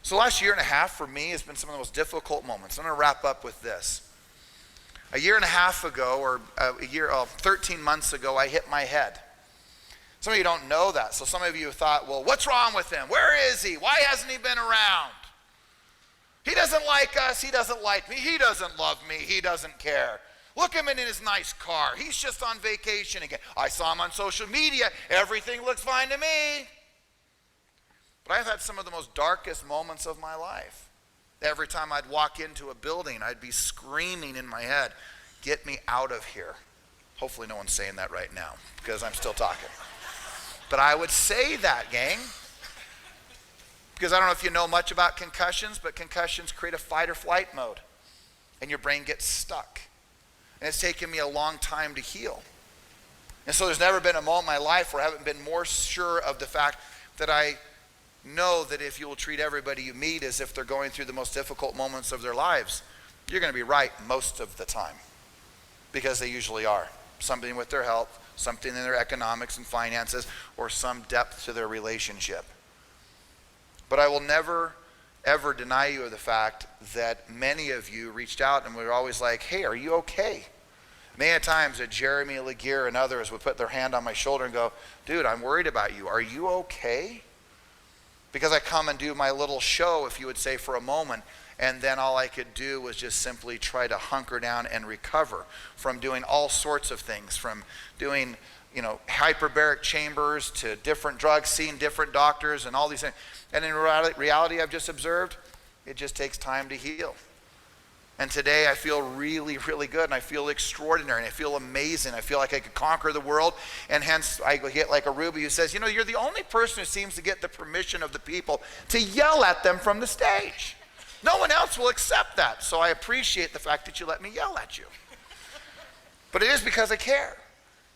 So the last year and a half for me has been some of the most difficult moments. I'm going to wrap up with this. A year and a half ago, or 13 months ago, I hit my head. Some of you don't know that. So some of you thought, well, what's wrong with him? Where is he? Why hasn't he been around? He doesn't like us. He doesn't like me. He doesn't love me. He doesn't care. Look at him in his nice car. He's just on vacation again. I saw him on social media. Everything looks fine to me. But I've had some of the most darkest moments of my life. Every time I'd walk into a building, I'd be screaming in my head, get me out of here. Hopefully no one's saying that right now because I'm still talking. But I would say that, gang, because I don't know if you know much about concussions, but concussions create a fight or flight mode, and your brain gets stuck. And it's taken me a long time to heal. And so there's never been a moment in my life where I haven't been more sure of the fact that I know that if you will treat everybody you meet as if they're going through the most difficult moments of their lives, you're going to be right most of the time, because they usually are. Something with their health, something in their economics and finances, or some depth to their relationship. But I will never, ever deny you of the fact that many of you reached out and were always like, hey, are you okay? Many times that Jeremy Laguerre and others would put their hand on my shoulder and go, dude, I'm worried about you. Are you okay? Because I come and do my little show, if you would say, for a moment, and then all I could do was just simply try to hunker down and recover from doing all sorts of things, from doing, hyperbaric chambers to different drugs, seeing different doctors and all these things. And in reality, I've just observed, it just takes time to heal. And today I feel really, really good, and I feel extraordinary, and I feel amazing. I feel like I could conquer the world, and hence I get like a Ruby who says, you're the only person who seems to get the permission of the people to yell at them from the stage. No one else will accept that, so I appreciate the fact that you let me yell at you. But it is because I care.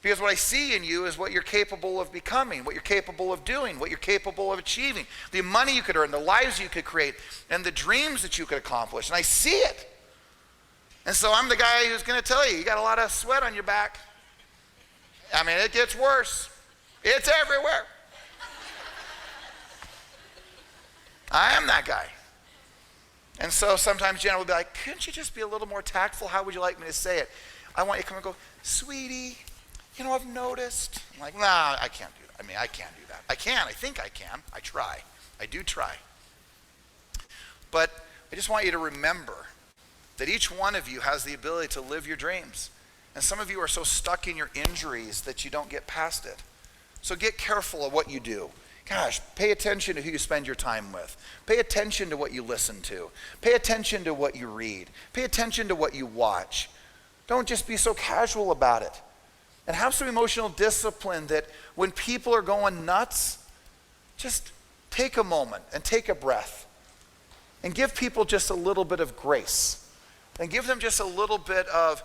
Because what I see in you is what you're capable of becoming, what you're capable of doing, what you're capable of achieving, the money you could earn, the lives you could create, and the dreams that you could accomplish. And I see it. And so I'm the guy who's going to tell you, you got a lot of sweat on your back. I mean, it gets worse. It's everywhere. I am that guy. And so sometimes Jenna will be like, couldn't you just be a little more tactful? How would you like me to say it? I want you to come and go, sweetie, I've noticed. I'm like, nah, I can't do that. I can't do that. I think I can. I try. I do try. But I just want you to remember that each one of you has the ability to live your dreams. And some of you are so stuck in your injuries that you don't get past it. So get careful of what you do. Gosh, pay attention to who you spend your time with. Pay attention to what you listen to. Pay attention to what you read. Pay attention to what you watch. Don't just be so casual about it. And have some emotional discipline that when people are going nuts, just take a moment and take a breath. And give people just a little bit of grace. And give them just a little bit of,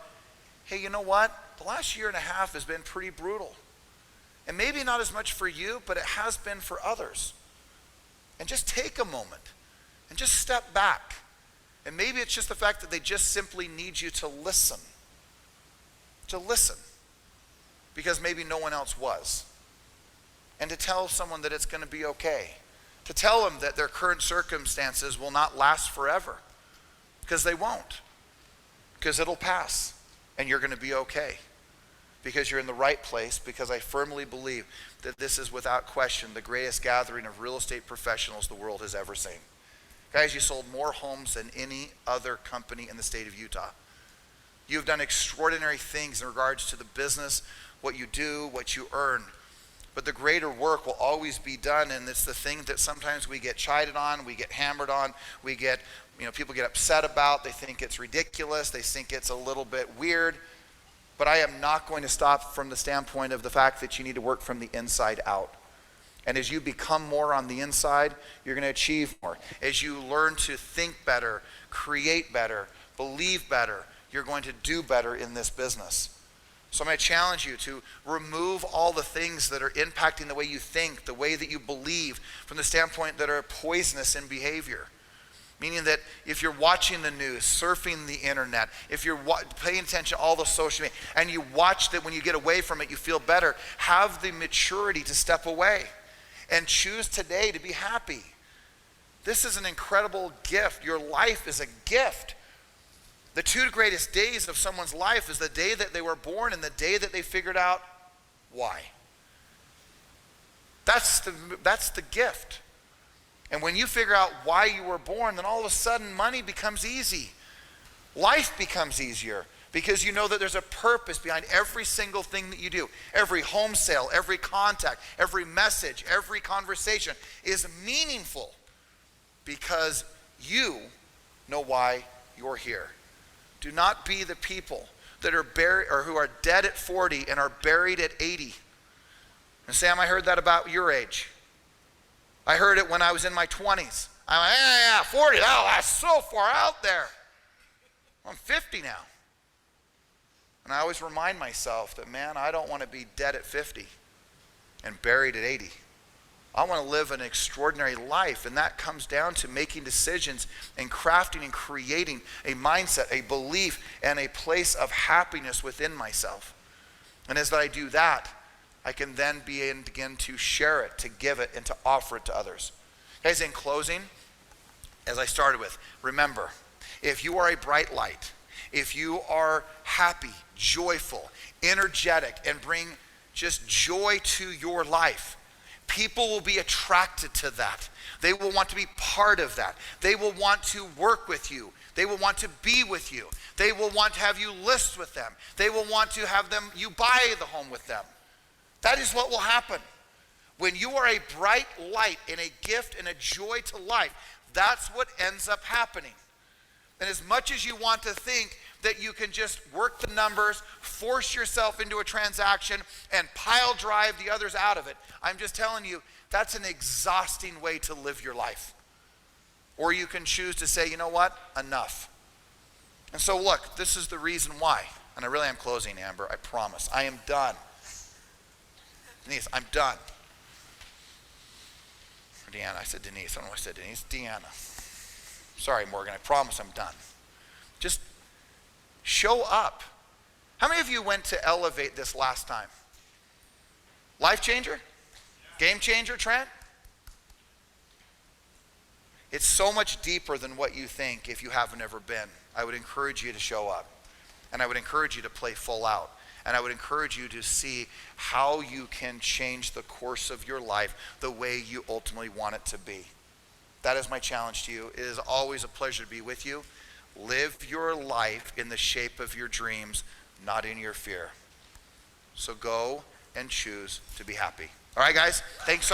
hey, you know what? The last year and a half has been pretty brutal. And maybe not as much for you, but it has been for others. And just take a moment and just step back. And maybe it's just the fact that they just simply need you to listen. To listen. Because maybe no one else was. And to tell someone that it's going to be okay. To tell them that their current circumstances will not last forever. Because they won't. Because it'll pass. And you're going to be okay. Because you're in the right place, because I firmly believe that this is without question the greatest gathering of real estate professionals the world has ever seen. Guys, you sold more homes than any other company in the state of Utah. You've done extraordinary things in regards to the business, what you do, what you earn. But the greater work will always be done, and it's the thing that sometimes we get chided on, we get hammered on, we get, people get upset about, they think it's ridiculous, they think it's a little bit weird. But I am not going to stop from the standpoint of the fact that you need to work from the inside out. And as you become more on the inside, you're going to achieve more. As you learn to think better, create better, believe better, you're going to do better in this business. So I'm going to challenge you to remove all the things that are impacting the way you think, the way that you believe, from the standpoint that are poisonous in behavior. Meaning that if you're watching the news, surfing the internet, if you're paying attention to all the social media, and you watch that when you get away from it, you feel better, have the maturity to step away and choose today to be happy. This is an incredible gift. Your life is a gift. The two greatest days of someone's life is the day that they were born and the day that they figured out why. That's the gift. And when you figure out why you were born, then all of a sudden money becomes easy. Life becomes easier because you know that there's a purpose behind every single thing that you do. Every home sale, every contact, every message, every conversation is meaningful because you know why you're here. Do not be the people that are buried or who are dead at 40 and are buried at 80. And Sam, I heard that about your age. I heard it when I was in my 20s. I'm like, yeah, 40, oh, that's so far out there. I'm 50 now. And I always remind myself that, man, I don't want to be dead at 50 and buried at 80. I want to live an extraordinary life, and that comes down to making decisions and crafting and creating a mindset, a belief, and a place of happiness within myself. And as I do that, I can then begin to share it, to give it, and to offer it to others. Guys, in closing, as I started with, remember, if you are a bright light, if you are happy, joyful, energetic, and bring just joy to your life, people will be attracted to that. They will want to be part of that. They will want to work with you. They will want to be with you. They will want to have you list with them. They will want to have you buy the home with them. That is what will happen. When you are a bright light and a gift and a joy to life, that's what ends up happening. And as much as you want to think that you can just work the numbers, force yourself into a transaction, and pile drive the others out of it, I'm just telling you, that's an exhausting way to live your life. Or you can choose to say, you know what, enough. And so look, this is the reason why. And I really am closing, Amber, I promise. I am done. Denise, I'm done. Or Deanna, I said Denise. I don't know why I said Denise. Deanna. Sorry, Morgan, I promise I'm done. Just show up. How many of you went to Elevate this last time? Life changer? Game changer, Trent? It's so much deeper than what you think if you haven't ever been. I would encourage you to show up. And I would encourage you to play full out. And I would encourage you to see how you can change the course of your life the way you ultimately want it to be. That is my challenge to you. It is always a pleasure to be with you. Live your life in the shape of your dreams, not in your fear. So go and choose to be happy. All right, guys? Thanks so much.